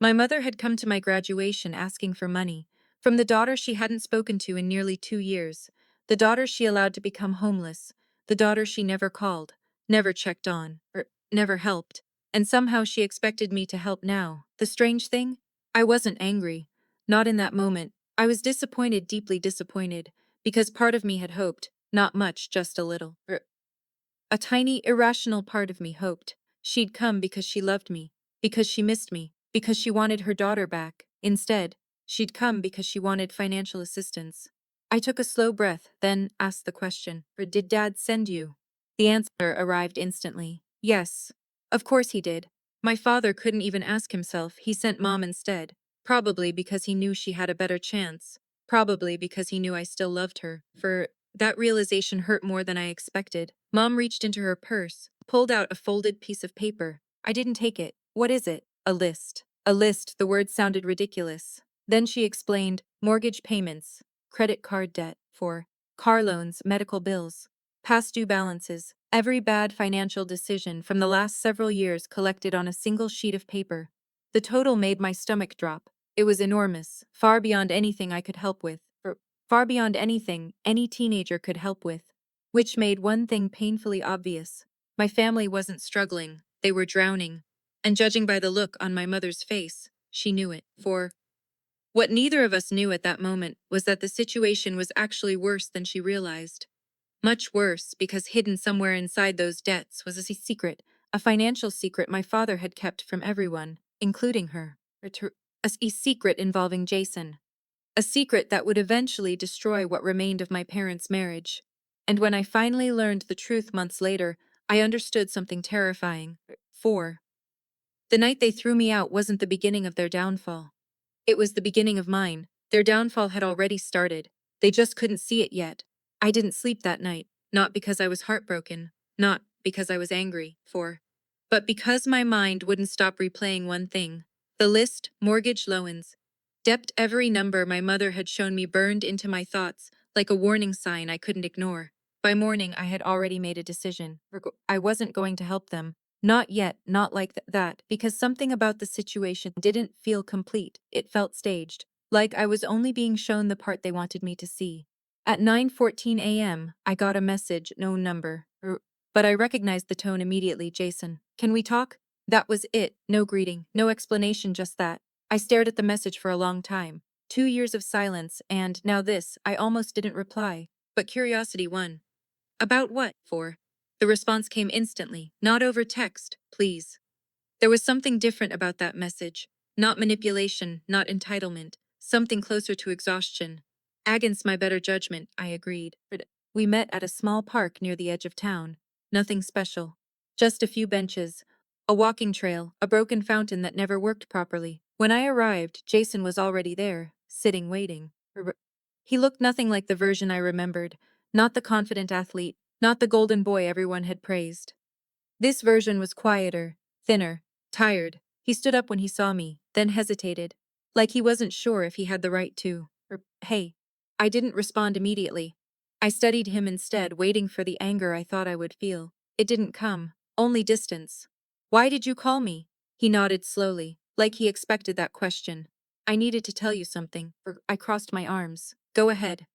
My mother had come to my graduation asking for money, from the daughter she hadn't spoken to in nearly 2 years, the daughter she allowed to become homeless, the daughter she never called, never checked on, or never helped, and somehow she expected me to help now. The strange thing? I wasn't angry. Not in that moment. I was disappointed, deeply disappointed, because part of me had hoped, not much, just a little. A tiny, irrational part of me hoped she'd come because she loved me, because she missed me, because she wanted her daughter back. Instead, she'd come because she wanted financial assistance. I took a slow breath, then asked the question, Did Dad send you? The answer arrived instantly. Yes. Of course he did. My father couldn't even ask himself, he sent Mom instead. Probably because he knew she had a better chance. Probably because he knew I still loved her. That realization hurt more than I expected. Mom reached into her purse, pulled out a folded piece of paper. I didn't take it. What is it? A list. A list, the word sounded ridiculous. Then she explained mortgage payments, credit card debt, for car loans, medical bills, past due balances, every bad financial decision from the last several years collected on a single sheet of paper. The total made my stomach drop. It was enormous, far beyond anything I could help with. Far beyond anything any teenager could help with. Which made one thing painfully obvious. My family wasn't struggling, they were drowning. And judging by the look on my mother's face, she knew it. For what neither of us knew at that moment was that the situation was actually worse than she realized. Much worse, because hidden somewhere inside those debts was a secret, a financial secret my father had kept from everyone, including her. A secret involving Jason. A secret that would eventually destroy what remained of my parents' marriage. And when I finally learned the truth months later, I understood something terrifying. 4. The night they threw me out wasn't the beginning of their downfall. It was the beginning of mine. Their downfall had already started. They just couldn't see it yet. I didn't sleep that night, not because I was heartbroken, not because I was angry, but because my mind wouldn't stop replaying one thing. The list, mortgage loans. Debt, every number my mother had shown me burned into my thoughts, like a warning sign I couldn't ignore. By morning, I had already made a decision. I wasn't going to help them. Not yet, not like that, because something about the situation didn't feel complete. It felt staged, like I was only being shown the part they wanted me to see. At 9:14 a.m., I got a message, no number. But I recognized the tone immediately. Jason, can we talk? That was it. No greeting, no explanation, just that. I stared at the message for a long time. 2 years of silence, and now this. I almost didn't reply. But curiosity won. About what? For? The response came instantly, not over text, please. There was something different about that message. Not manipulation, not entitlement, something closer to exhaustion. Against my better judgment, I agreed. We met at a small park near the edge of town. Nothing special. Just a few benches, a walking trail, a broken fountain that never worked properly. When I arrived, Jason was already there, sitting waiting. He looked nothing like the version I remembered, not the confident athlete, not the golden boy everyone had praised. This version was quieter, thinner, tired. He stood up when he saw me, then hesitated, like he wasn't sure if he had the right to. Hey. I didn't respond immediately. I studied him instead, waiting for the anger I thought I would feel. It didn't come, only distance. Why did you call me? He nodded slowly, like he expected that question. I needed to tell you something. I crossed my arms. Go ahead.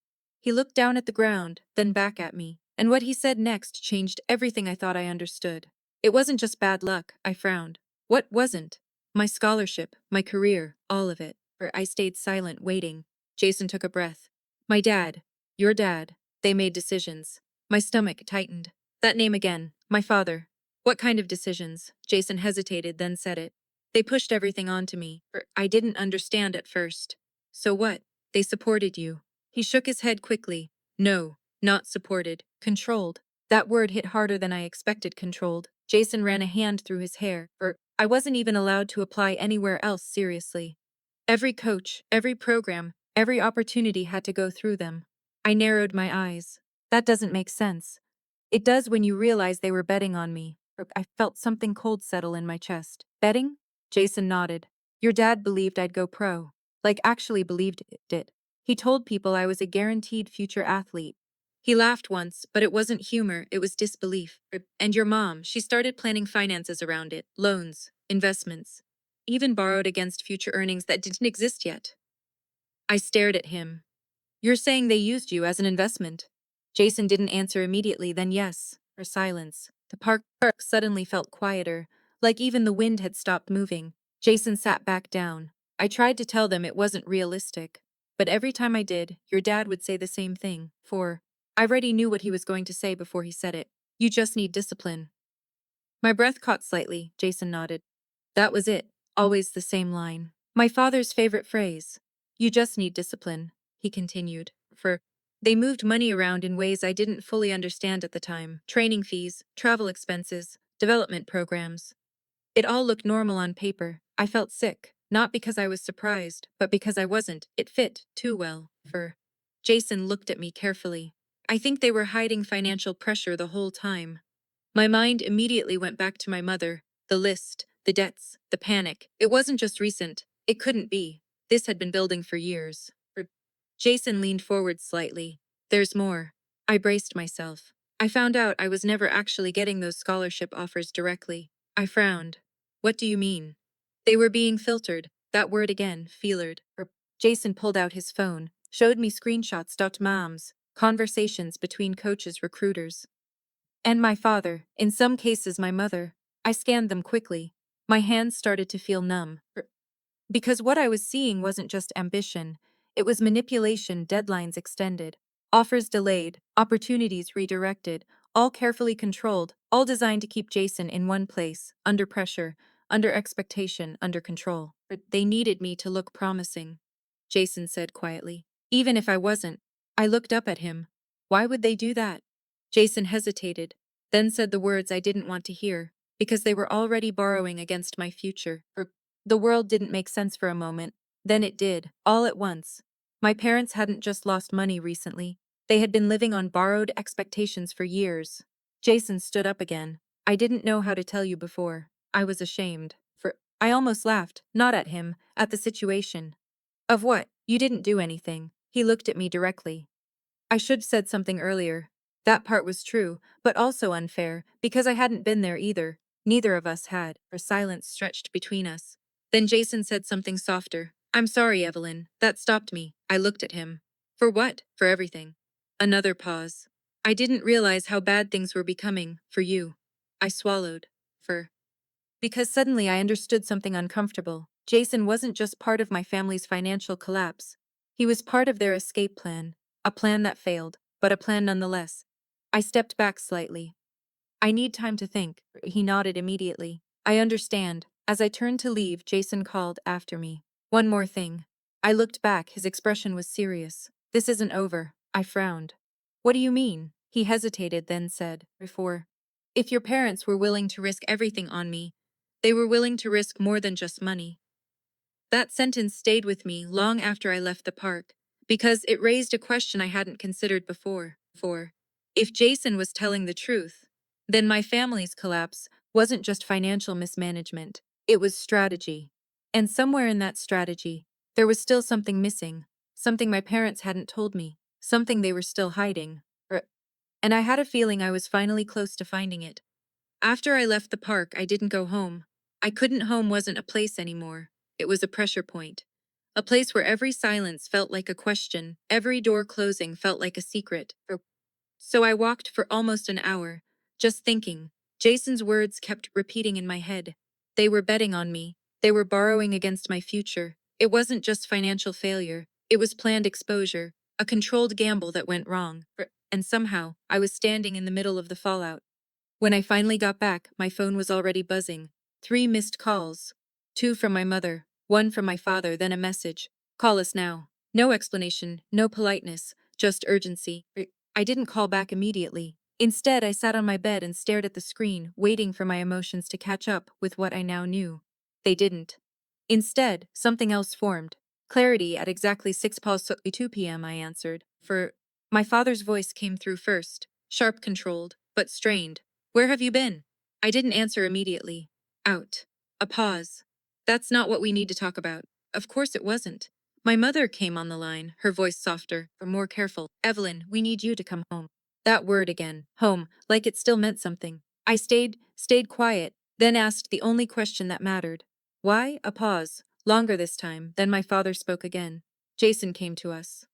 He looked down at the ground, then back at me, and what he said next changed everything I thought I understood. It wasn't just bad luck, I frowned. What wasn't? My scholarship, my career, all of it. I stayed silent, waiting. Jason took a breath. My dad, your dad, they made decisions. My stomach tightened. That name again, my father. What kind of decisions? Jason hesitated, then said it. They pushed everything onto me. I didn't understand at first. So what? They supported you. He shook his head quickly. No, not supported, controlled. That word hit harder than I expected. Controlled. Jason ran a hand through his hair. I wasn't even allowed to apply anywhere else seriously. Every coach, every program, every opportunity had to go through them. I narrowed my eyes. That doesn't make sense. It does when you realize they were betting on me. I felt something cold settle in my chest. Betting? Jason nodded. Your dad believed I'd go pro. Like actually believed it. He told people I was a guaranteed future athlete. He laughed once, but it wasn't humor, it was disbelief. And your mom, she started planning finances around it. Loans, investments. even borrowed against future earnings that didn't exist yet. I stared at him. You're saying they used you as an investment? Jason didn't answer immediately, then yes, for silence. The park suddenly felt quieter, like even the wind had stopped moving. Jason sat back down. I tried to tell them it wasn't realistic, but every time I did, your dad would say the same thing. I already knew what he was going to say before he said it. You just need discipline. My breath caught slightly. Jason nodded. That was it. Always the same line. My father's favorite phrase. You just need discipline, he continued. They moved money around in ways I didn't fully understand at the time. Training fees, travel expenses, development programs. It all looked normal on paper. I felt sick, not because I was surprised, but because I wasn't. It fit too well. Jason looked at me carefully. I think they were hiding financial pressure the whole time. My mind immediately went back to my mother, the list, the debts, the panic. It wasn't just recent. It couldn't be. This had been building for years. Jason leaned forward slightly. There's more. I braced myself. I found out I was never actually getting those scholarship offers directly. I frowned. What do you mean? They were being filtered. That word again, feelered. Jason pulled out his phone, showed me screenshots. Moms, conversations between coaches, recruiters. And my father, in some cases my mother. I scanned them quickly. My hands started to feel numb. Because what I was seeing wasn't just ambition, it was manipulation, deadlines extended, offers delayed, opportunities redirected, all carefully controlled, all designed to keep Jason in one place, under pressure, under expectation, under control. But they needed me to look promising, Jason said quietly. Even if I wasn't. I looked up at him. Why would they do that? Jason hesitated, then said the words I didn't want to hear, because they were already borrowing against my future. The world didn't make sense for a moment. Then it did, all at once. My parents hadn't just lost money recently. They had been living on borrowed expectations for years. Jason stood up again. I didn't know how to tell you before. I was ashamed. I almost laughed, not at him, at the situation. Of what? You didn't do anything. He looked at me directly. I should have said something earlier. That part was true, but also unfair, because I hadn't been there either. Neither of us had. A silence stretched between us. Then Jason said something softer. I'm sorry, Evelyn. That stopped me. I looked at him. For what? For everything. Another pause. I didn't realize how bad things were becoming, for you. I swallowed. Because suddenly I understood something uncomfortable. Jason wasn't just part of my family's financial collapse. He was part of their escape plan. A plan that failed, but a plan nonetheless. I stepped back slightly. I need time to think. He nodded immediately. I understand. As I turned to leave, Jason called after me. One more thing. I looked back. His expression was serious. This isn't over. I frowned. What do you mean? He hesitated, then said, If your parents were willing to risk everything on me, they were willing to risk more than just money. That sentence stayed with me long after I left the park, because it raised a question I hadn't considered before. If Jason was telling the truth, then my family's collapse wasn't just financial mismanagement, it was strategy. And somewhere in that strategy, there was still something missing, something my parents hadn't told me, something they were still hiding. And I had a feeling I was finally close to finding it. After I left the park, I didn't go home. Home wasn't a place anymore. It was a pressure point. A place where every silence felt like a question, every door closing felt like a secret. So I walked for almost an hour, just thinking. Jason's words kept repeating in my head. They were betting on me. They were borrowing against my future. It wasn't just financial failure. It was planned exposure, a controlled gamble that went wrong. And somehow, I was standing in the middle of the fallout. When I finally got back, my phone was already buzzing. 3 missed calls. 2 from my mother, 1 from my father, then a message. Call us now. No explanation, no politeness, just urgency. I didn't call back immediately. Instead, I sat on my bed and stared at the screen, waiting for my emotions to catch up with what I now knew. They didn't. Instead, something else formed. Clarity at exactly 6:02 p.m., I answered. My father's voice came through first, sharp, controlled, but strained. Where have you been? I didn't answer immediately. Out. A pause. That's not what we need to talk about. Of course it wasn't. My mother came on the line, her voice softer, but more careful. Evelyn, we need you to come home. That word again, home, like it still meant something. I stayed quiet, then asked the only question that mattered. Why? A pause. Longer this time. Then my father spoke again. Jason came to us.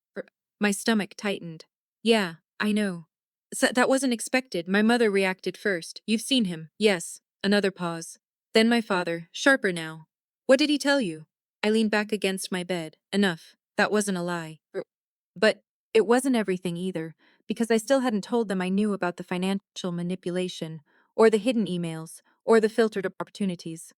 My stomach tightened. Yeah, I know. That wasn't expected. My mother reacted first. You've seen him. Yes. Another pause. Then my father, sharper now. What did he tell you? I leaned back against my bed. Enough. That wasn't a lie. But it wasn't everything either, because I still hadn't told them I knew about the financial manipulation, or the hidden emails, or the filtered opportunities.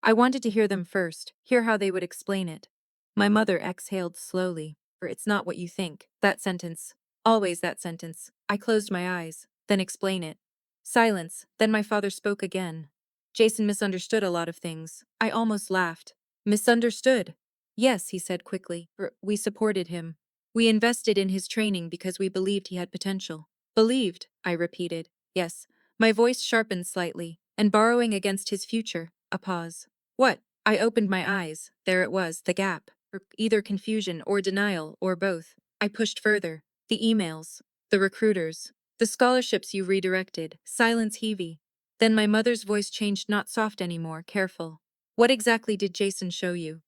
I wanted to hear them first, hear how they would explain it. My mother exhaled slowly, for it's not what you think. That sentence. Always that sentence. I closed my eyes, then explain it. Silence, then my father spoke again. Jason misunderstood a lot of things. I almost laughed. Misunderstood? Yes, he said quickly. We supported him. We invested in his training because we believed he had potential. Believed, I repeated. Yes. My voice sharpened slightly, and borrowing against his future, a pause. What? I opened my eyes. There it was, the gap. Either confusion or denial, or both. I pushed further. The emails. The recruiters. The scholarships you redirected. Silence heavy. Then my mother's voice changed, not soft anymore, careful. What exactly did Jason show you?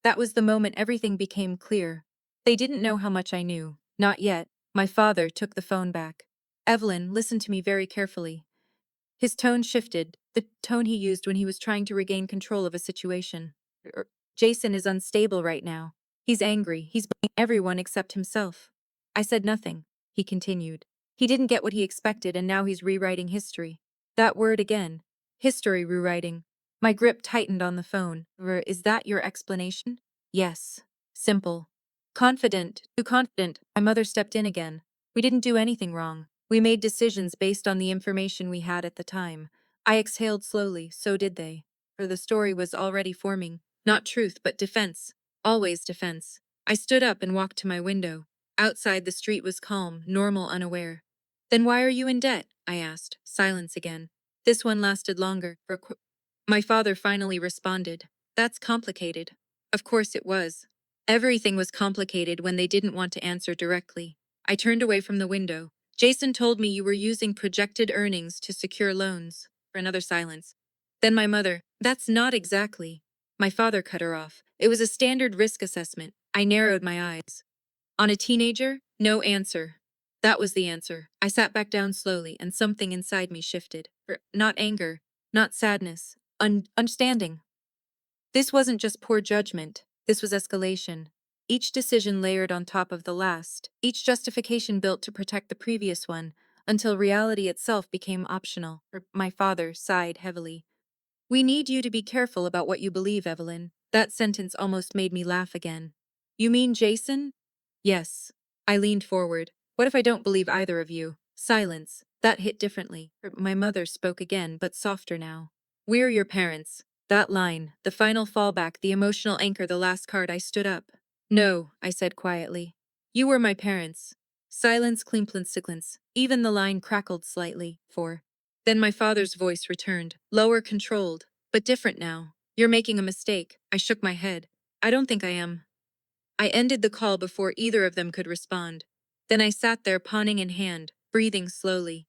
That was the moment everything became clear. They didn't know how much I knew. Not yet. My father took the phone back. Evelyn, listen to me very carefully. His tone shifted, the tone he used when he was trying to regain control of a situation. Jason is unstable right now. He's angry. He's blaming everyone except himself. I said nothing, he continued. He didn't get what he expected, and now he's rewriting history. That word again. History rewriting. My grip tightened on the phone. Is that your explanation? Yes. Simple. Confident. Too confident. My mother stepped in again. We didn't do anything wrong. We made decisions based on the information we had at the time. I exhaled slowly, so did they. For the story was already forming. Not truth, but defense. Always defense. I stood up and walked to my window. Outside, the street was calm, normal, unaware. Then why are you in debt? I asked. Silence again. This one lasted longer. My father finally responded. That's complicated. Of course it was. Everything was complicated when they didn't want to answer directly. I turned away from the window. Jason told me you were using projected earnings to secure loans. For another silence. Then my mother, that's not exactly. My father cut her off. It was a standard risk assessment. I narrowed my eyes. On a teenager? No answer. That was the answer. I sat back down slowly, and something inside me shifted. Not anger, not sadness, understanding. This wasn't just poor judgment. This was escalation. Each decision layered on top of the last, each justification built to protect the previous one, until reality itself became optional. My father sighed heavily. We need you to be careful about what you believe, Evelyn. That sentence almost made me laugh again. You mean Jason? Yes. I leaned forward. What if I don't believe either of you? Silence. That hit differently. My mother spoke again, but softer now. We're your parents. That line, the final fallback, the emotional anchor, the last card. I stood up. No, I said quietly. You were my parents. Silence, silence. Even the line crackled slightly. Then my father's voice returned, lower, controlled, but different now. You're making a mistake. I shook my head. I don't think I am. I ended the call before either of them could respond. Then I sat there, pawning in hand, breathing slowly,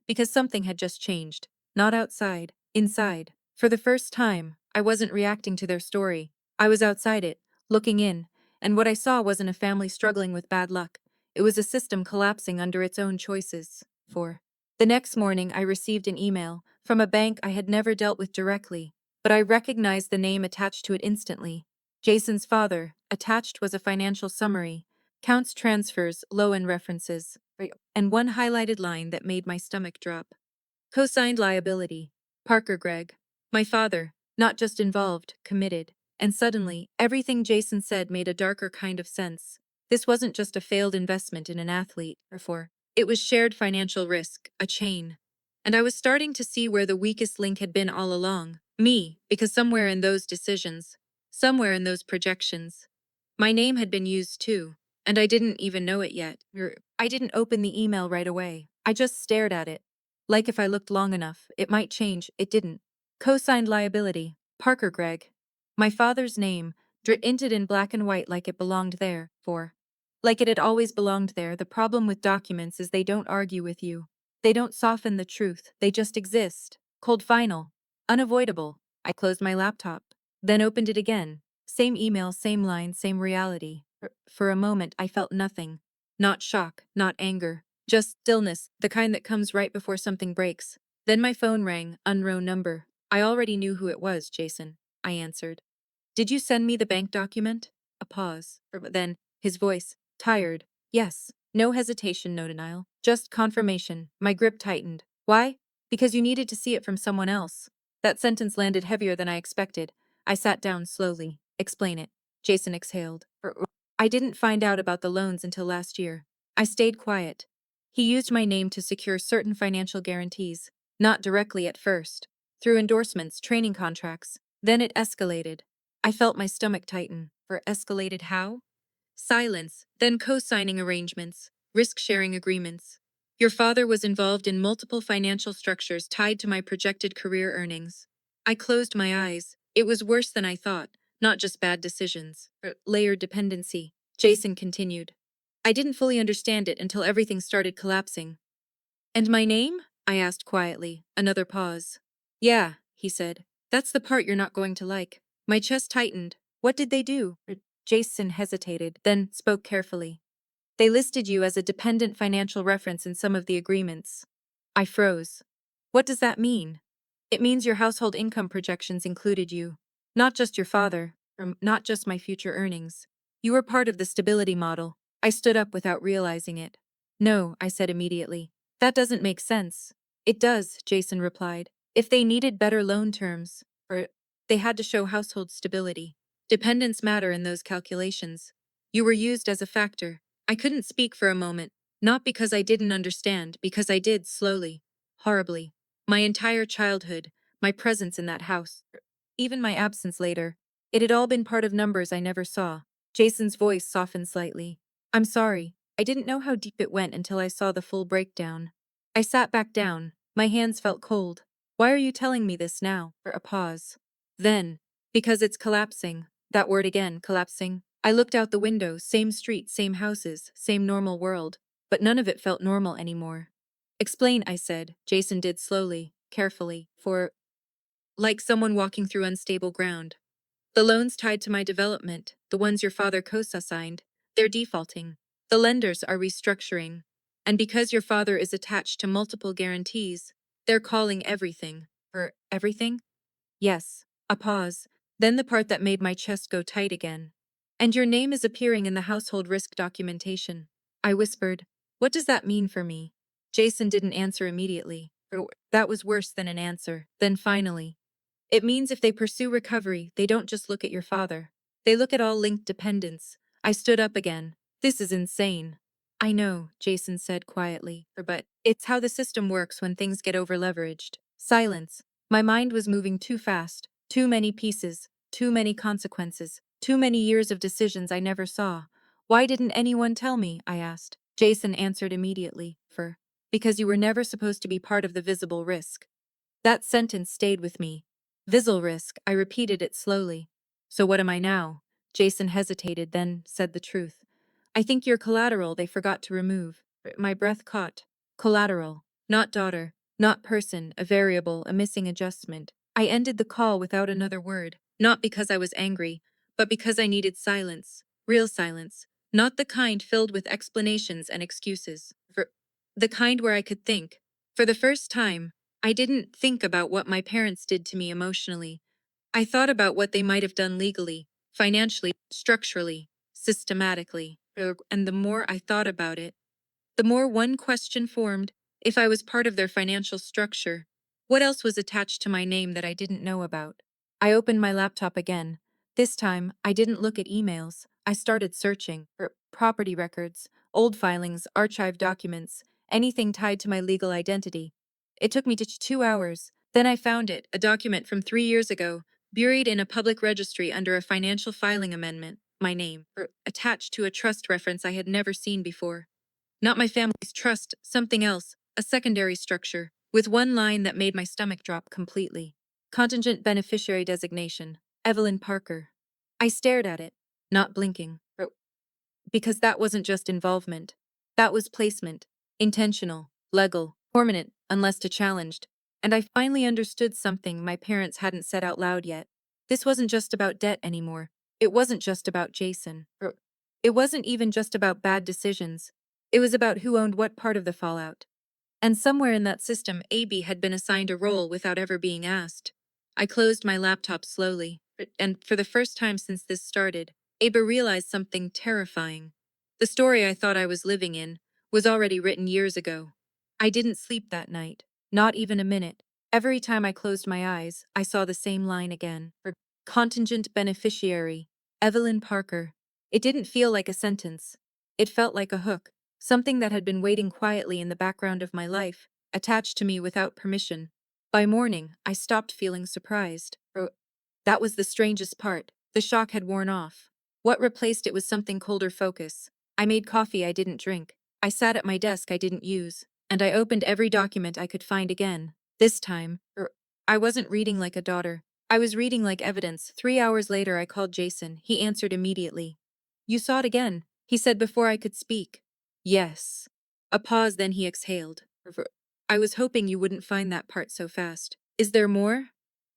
because something had just changed. Not outside, inside. For the first time, I wasn't reacting to their story. I was outside it, looking in, and what I saw wasn't a family struggling with bad luck. It was a system collapsing under its own choices. The next morning, I received an email from a bank I had never dealt with directly, but I recognized the name attached to it instantly. Jason's father. Attached was a financial summary, counts, transfers, loan references, and one highlighted line that made my stomach drop. Co-signed liability. Parker Gregg. My father, not just involved, committed. And suddenly, everything Jason said made a darker kind of sense. This wasn't just a failed investment in an athlete, it was shared financial risk, a chain. And I was starting to see where the weakest link had been all along. Me, because somewhere in those decisions, somewhere in those projections, my name had been used too, and I didn't even know it yet. I didn't open the email right away. I just stared at it. Like if I looked long enough, it might change. It didn't. Co-signed liability. Parker Gregg. My father's name, inted in black and white like it belonged there, like it had always belonged there. The problem with documents is they don't argue with you. They don't soften the truth. They just exist. Cold, final. Unavoidable. I closed my laptop. then opened it again. Same email, same line, same reality. For a moment, I felt nothing. Not shock, not anger, just stillness, the kind that comes right before something breaks. Then my phone rang, unknown number. I already knew who it was, Jason, I answered. Did you send me the bank document? A pause. Then, his voice, tired. Yes. No hesitation, no denial. Just confirmation. My grip tightened. Why? Because you needed to see it from someone else. That sentence landed heavier than I expected. I sat down slowly. Explain it. Jason exhaled. I didn't find out about the loans until last year. I stayed quiet. He used my name to secure certain financial guarantees. Not directly at first. Through endorsements, training contracts. Then it escalated. I felt my stomach tighten. Escalated how? Silence, then co-signing arrangements, risk-sharing agreements. Your father was involved in multiple financial structures tied to my projected career earnings. I closed my eyes. It was worse than I thought, not just bad decisions, but layered dependency. Jason continued. I didn't fully understand it until everything started collapsing. And my name? I asked quietly. Another pause. Yeah, he said. That's the part you're not going to like. My chest tightened. What did they do? Jason hesitated, then spoke carefully. They listed you as a dependent financial reference in some of the agreements. I froze. What does that mean? It means your household income projections included you. Not just your father, or not just my future earnings. You were part of the stability model. I stood up without realizing it. No, I said immediately. That doesn't make sense. It does, Jason replied. If they needed better loan terms, or they had to show household stability. Dependents matter in those calculations. You were used as a factor. I couldn't speak for a moment, not because I didn't understand, because I did slowly, horribly. My entire childhood, my presence in that house, even my absence later, it had all been part of numbers I never saw. Jason's voice softened slightly. I'm sorry. I didn't know how deep it went until I saw the full breakdown. I sat back down. My hands felt cold. Why are you telling me this now? For a pause. Then, because it's collapsing. That word again, collapsing. I looked out the window, same street, same houses, same normal world. But none of it felt normal anymore. Explain, I said. Jason did slowly, carefully, like someone walking through unstable ground. The loans tied to my development, the ones your father co-signed, they're defaulting. The lenders are restructuring. And because your father is attached to multiple guarantees, they're calling everything. For everything? Yes. A pause. Then the part that made my chest go tight again. And your name is appearing in the household risk documentation. I whispered. What does that mean for me? Jason didn't answer immediately. That was worse than an answer. Then finally, it means if they pursue recovery, they don't just look at your father. They look at all linked dependents. I stood up again. This is insane. I know, Jason said quietly, but it's how the system works when things get overleveraged. Silence. My mind was moving too fast. Too many pieces. Too many consequences. Too many years of decisions I never saw. Why didn't anyone tell me? I asked. Jason answered immediately. Because you were never supposed to be part of the visible risk. That sentence stayed with me. Visible risk, I repeated it slowly. So what am I now? Jason hesitated, then said the truth. I think you're collateral they forgot to remove. My breath caught. Collateral. Not daughter. Not person, a variable, a missing adjustment. I ended the call without another word. Not because I was angry, but because I needed silence. Real silence. Not the kind filled with explanations and excuses. The kind where I could think. For the first time, I didn't think about what my parents did to me emotionally. I thought about what they might have done legally, financially, structurally, systematically. And the more I thought about it, the more one question formed: if I was part of their financial structure, what else was attached to my name that I didn't know about? I opened my laptop again. This time, I didn't look at emails. I started searching for property records, old filings, archived documents, anything tied to my legal identity. It took me to 2 hours. Then I found it, a document from 3 years ago, buried in a public registry under a financial filing amendment, my name, attached to a trust reference I had never seen before. Not my family's trust, something else, a secondary structure, with one line that made my stomach drop completely. Contingent beneficiary designation, Evelyn Parker. I stared at it, not blinking, because that wasn't just involvement. That was placement, intentional, legal, permanent, unless challenged. And I finally understood something my parents hadn't said out loud yet. This wasn't just about debt anymore. It wasn't just about Jason. It wasn't even just about bad decisions. It was about who owned what part of the fallout. And somewhere in that system, AB had been assigned a role without ever being asked. I closed my laptop slowly, and for the first time since this started, Aba realized something terrifying. The story I thought I was living in was already written years ago. I didn't sleep that night, not even a minute. Every time I closed my eyes, I saw the same line again. Contingent beneficiary, Evelyn Parker. It didn't feel like a sentence. It felt like a hook, something that had been waiting quietly in the background of my life, attached to me without permission. By morning, I stopped feeling surprised. That was the strangest part. The shock had worn off. What replaced it was something colder focus. I made coffee I didn't drink. I sat at my desk I didn't use. And I opened every document I could find again. This time, I wasn't reading like a daughter. I was reading like evidence. 3 hours later, I called Jason. He answered immediately. You saw it again, he said before I could speak. Yes. A pause, then he exhaled. I was hoping you wouldn't find that part so fast. Is there more?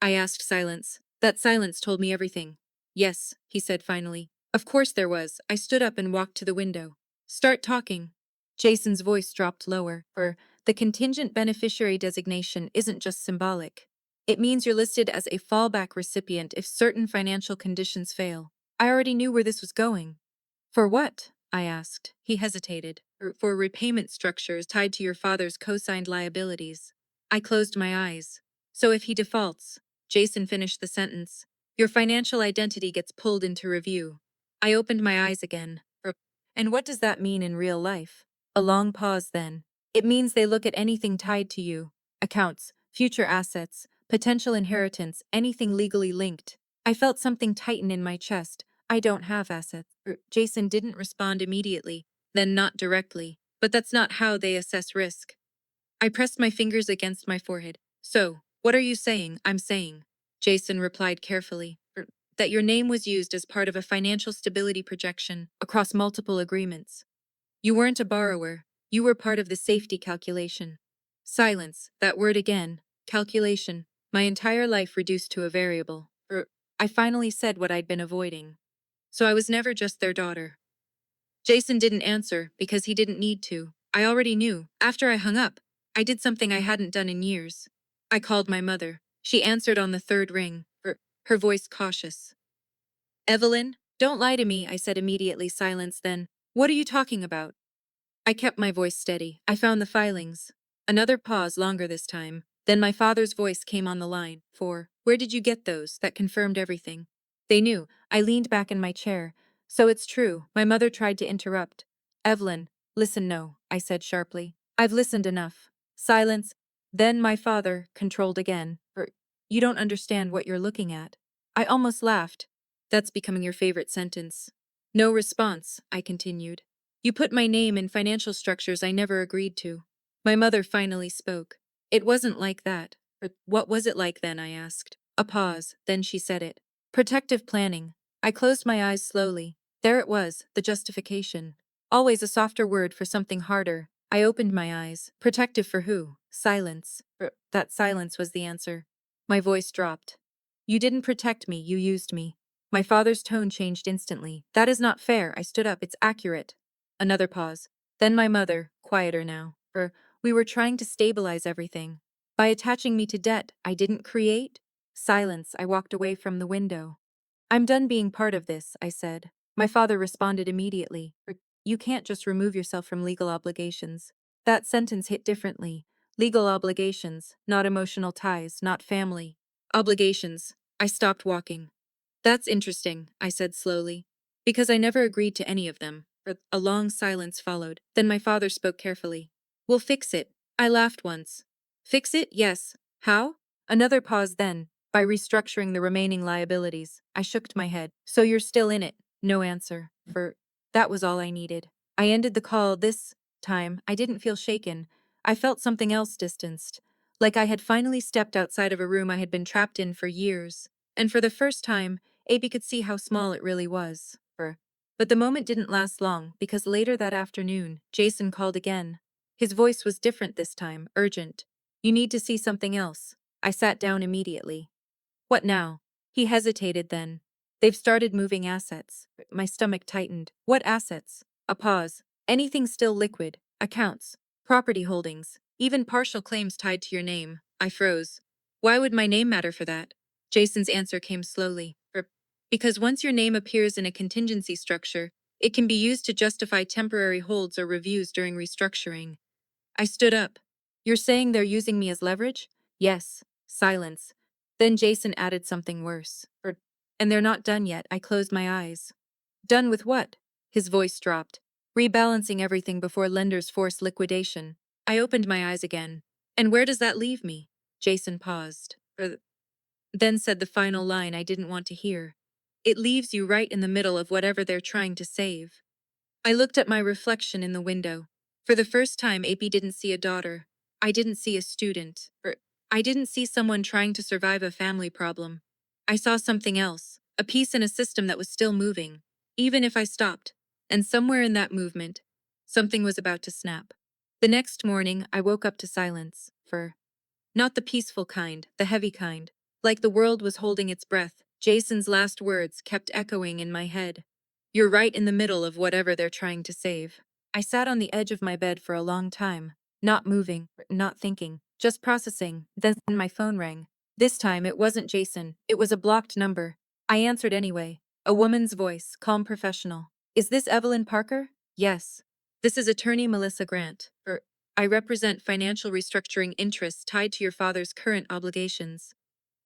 I asked silence. That silence told me everything. Yes, he said finally. Of course there was. I stood up and walked to the window. Start talking. Jason's voice dropped lower. The contingent beneficiary designation isn't just symbolic. It means you're listed as a fallback recipient if certain financial conditions fail. I already knew where this was going. For what? I asked. He hesitated. For repayment structures tied to your father's co-signed liabilities. I closed my eyes. So if he defaults, Jason finished the sentence, your financial identity gets pulled into review. I opened my eyes again. And what does that mean in real life? A long pause then. It means they look at anything tied to you. Accounts, future assets, potential inheritance, anything legally linked. I felt something tighten in my chest. I don't have assets. Jason didn't respond immediately, then not directly. But that's not how they assess risk. I pressed my fingers against my forehead. So, what are you saying? I'm saying, Jason replied carefully, that your name was used as part of a financial stability projection across multiple agreements. You weren't a borrower. You were part of the safety calculation. Silence, that word again, calculation. My entire life reduced to a variable. I finally said what I'd been avoiding. So I was never just their daughter. Jason didn't answer because he didn't need to. I already knew. After I hung up, I did something I hadn't done in years. I called my mother. She answered on the third ring, her voice cautious. Evelyn, don't lie to me, I said immediately, silence then. What are you talking about? I kept my voice steady. I found the filings. Another pause, longer this time. Then my father's voice came on the line. Where did you get those? That confirmed everything. They knew. I leaned back in my chair. So it's true. My mother tried to interrupt. Evelyn, listen, no, I said sharply. I've listened enough. Silence. Then my father, controlled again. You don't understand what you're looking at. I almost laughed. That's becoming your favorite sentence. No response, I continued. You put my name in financial structures I never agreed to. My mother finally spoke. It wasn't like that. What was it like then? I asked. A pause, then she said it. Protective planning. I closed my eyes slowly. There it was, the justification. Always a softer word for something harder. I opened my eyes. Protective for who? Silence. That silence was the answer. My voice dropped. You didn't protect me, you used me. My father's tone changed instantly. That is not fair. I stood up. It's accurate. Another pause. Then my mother, quieter now. We were trying to stabilize everything. By attaching me to debt I didn't create? Silence. I walked away from the window. I'm done being part of this, I said. My father responded immediately. You can't just remove yourself from legal obligations. That sentence hit differently. Legal obligations, not emotional ties, not family. Obligations. I stopped walking. That's interesting, I said slowly, because I never agreed to any of them. A long silence followed. Then my father spoke carefully. We'll fix it. I laughed once. Fix it? Yes. How? Another pause then. By restructuring the remaining liabilities. I shook my head. So you're still in it? No answer. That was all I needed. I ended the call. This time, I didn't feel shaken. I felt something else distanced. Like I had finally stepped outside of a room I had been trapped in for years. And for the first time, Abby could see how small it really was. But the moment didn't last long, because later that afternoon, Jason called again. His voice was different this time, urgent. You need to see something else. I sat down immediately. What now? He hesitated then. They've started moving assets. My stomach tightened. What assets? A pause. Anything still liquid. Accounts. Property holdings. Even partial claims tied to your name. I froze. Why would my name matter for that? Jason's answer came slowly. Because once your name appears in a contingency structure, it can be used to justify temporary holds or reviews during restructuring. I stood up. You're saying they're using me as leverage? Yes. Silence. Then Jason added something worse. And they're not done yet. I closed my eyes. Done with what? His voice dropped. Rebalancing everything before lenders force liquidation. I opened my eyes again. And where does that leave me? Jason paused. Then said the final line I didn't want to hear. It leaves you right in the middle of whatever they're trying to save. I looked at my reflection in the window. For the first time, AP didn't see a daughter. I didn't see a student. I didn't see someone trying to survive a family problem. I saw something else, a piece in a system that was still moving, even if I stopped. And somewhere in that movement, something was about to snap. The next morning, I woke up to silence, not the peaceful kind, the heavy kind. Like the world was holding its breath, Jason's last words kept echoing in my head. You're right in the middle of whatever they're trying to save. I sat on the edge of my bed for a long time, not moving, not thinking, just processing. Then my phone rang. This time it wasn't Jason, it was a blocked number. I answered anyway. A woman's voice, calm professional. Is this Evelyn Parker? Yes. This is attorney Melissa Grant. I represent financial restructuring interests tied to your father's current obligations.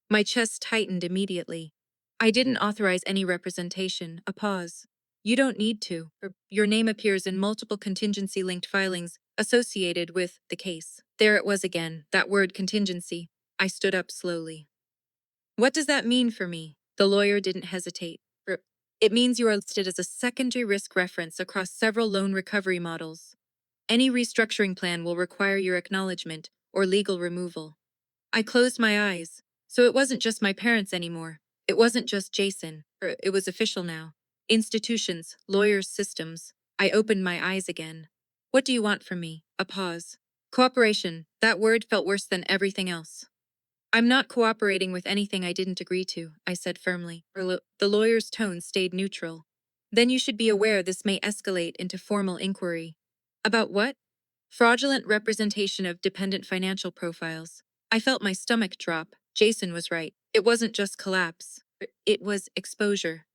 My chest tightened immediately. I didn't authorize any representation. A pause. You don't need to. Your name appears in multiple contingency-linked filings associated with the case. There it was again, that word contingency. I stood up slowly. What does that mean for me? The lawyer didn't hesitate. It means you are listed as a secondary risk reference across several loan recovery models. Any restructuring plan will require your acknowledgement or legal removal. I closed my eyes. So it wasn't just my parents anymore. It wasn't just Jason. It was official now. Institutions, lawyers, systems. I opened my eyes again. What do you want from me? A pause. Cooperation. That word felt worse than everything else. I'm not cooperating with anything I didn't agree to, I said firmly. The lawyer's tone stayed neutral. Then you should be aware this may escalate into formal inquiry. About what? Fraudulent representation of dependent financial profiles. I felt my stomach drop. Jason was right. It wasn't just collapse. It was exposure.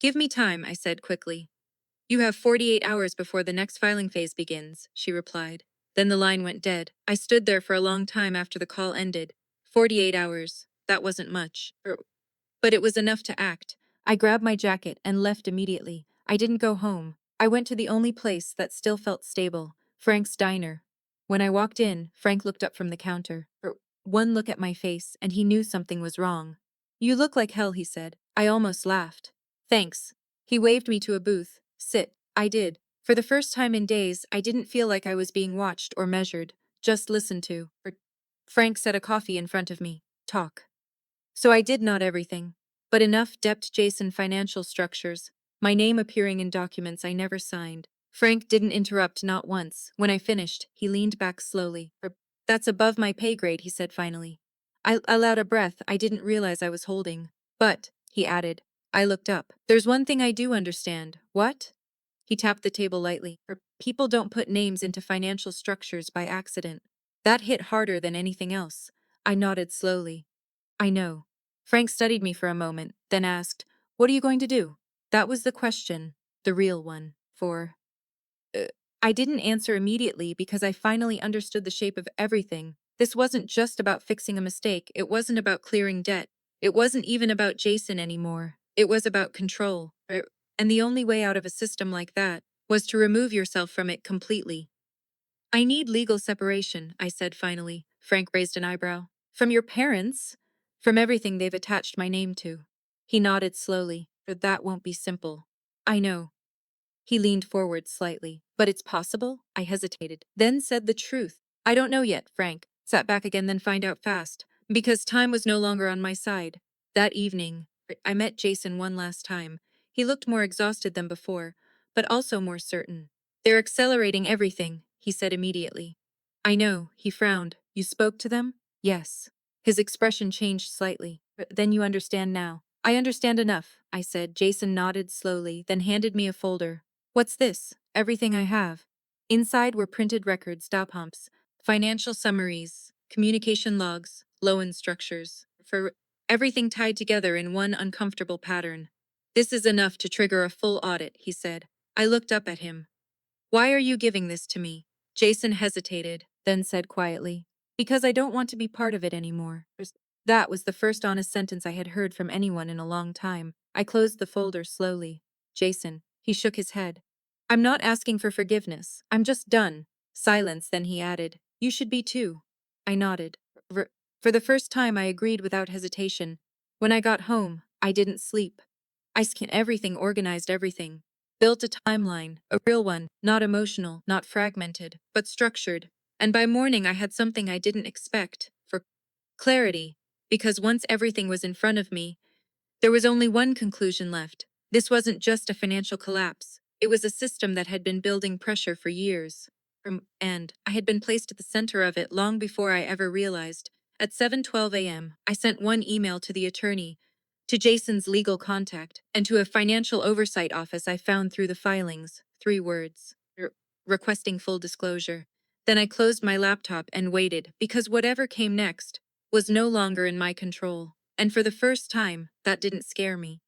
Give me time, I said quickly. You have 48 hours before the next filing phase begins, she replied. Then the line went dead. I stood there for a long time after the call ended. 48 hours. That wasn't much. But it was enough to act. I grabbed my jacket and left immediately. I didn't go home. I went to the only place that still felt stable, Frank's diner. When I walked in, Frank looked up from the counter. One look at my face, and he knew something was wrong. You look like hell, he said. I almost laughed. Thanks. He waved me to a booth. Sit. I did. For the first time in days, I didn't feel like I was being watched or measured, just listened to. Frank set a coffee in front of me. Talk. So I did not everything, but enough depth Jason financial structures, my name appearing in documents I never signed. Frank didn't interrupt not once. When I finished, he leaned back slowly. That's above my pay grade, he said finally. I allowed a breath I didn't realize I was holding. But, he added, I looked up. There's one thing I do understand. What? He tapped the table lightly. People don't put names into financial structures by accident. That hit harder than anything else. I nodded slowly. I know. Frank studied me for a moment, then asked, What are you going to do? That was the question, the real one, for... I didn't answer immediately because I finally understood the shape of everything. This wasn't just about fixing a mistake, it wasn't about clearing debt. It wasn't even about Jason anymore. It was about control. And the only way out of a system like that was to remove yourself from it completely. I need legal separation, I said finally. Frank raised an eyebrow. From your parents? From everything they've attached my name to. He nodded slowly. That won't be simple. I know. He leaned forward slightly. But it's possible? I hesitated. Then said the truth. I don't know yet, Frank. Sat back again, then find out fast. Because time was no longer on my side. That evening, I met Jason one last time. He looked more exhausted than before, but also more certain. They're accelerating everything, he said immediately. I know, he frowned. You spoke to them? Yes. His expression changed slightly. Then you understand now. I understand enough, I said. Jason nodded slowly, then handed me a folder. What's this? Everything I have. Inside were printed records, stop humps, financial summaries, communication logs, loan structures, for everything tied together in one uncomfortable pattern. This is enough to trigger a full audit, he said. I looked up at him. Why are you giving this to me? Jason hesitated, then said quietly, because I don't want to be part of it anymore. That was the first honest sentence I had heard from anyone in a long time. I closed the folder slowly. Jason, he shook his head. I'm not asking for forgiveness. I'm just done. Silence, then he added, you should be too. I nodded. For the first time, I agreed without hesitation. When I got home, I didn't sleep. I scanned everything, organized everything. Built a timeline, a real one, not emotional, not fragmented, but structured. And by morning I had something I didn't expect, for clarity, because once everything was in front of me, there was only one conclusion left. This wasn't just a financial collapse. It was a system that had been building pressure for years. And I had been placed at the center of it long before I ever realized. At 7:12 a.m., I sent one email to the attorney, to Jason's legal contact, and to a financial oversight office I found through the filings. 3 words. Requesting full disclosure. Then I closed my laptop and waited, because whatever came next was no longer in my control. And for the first time, that didn't scare me.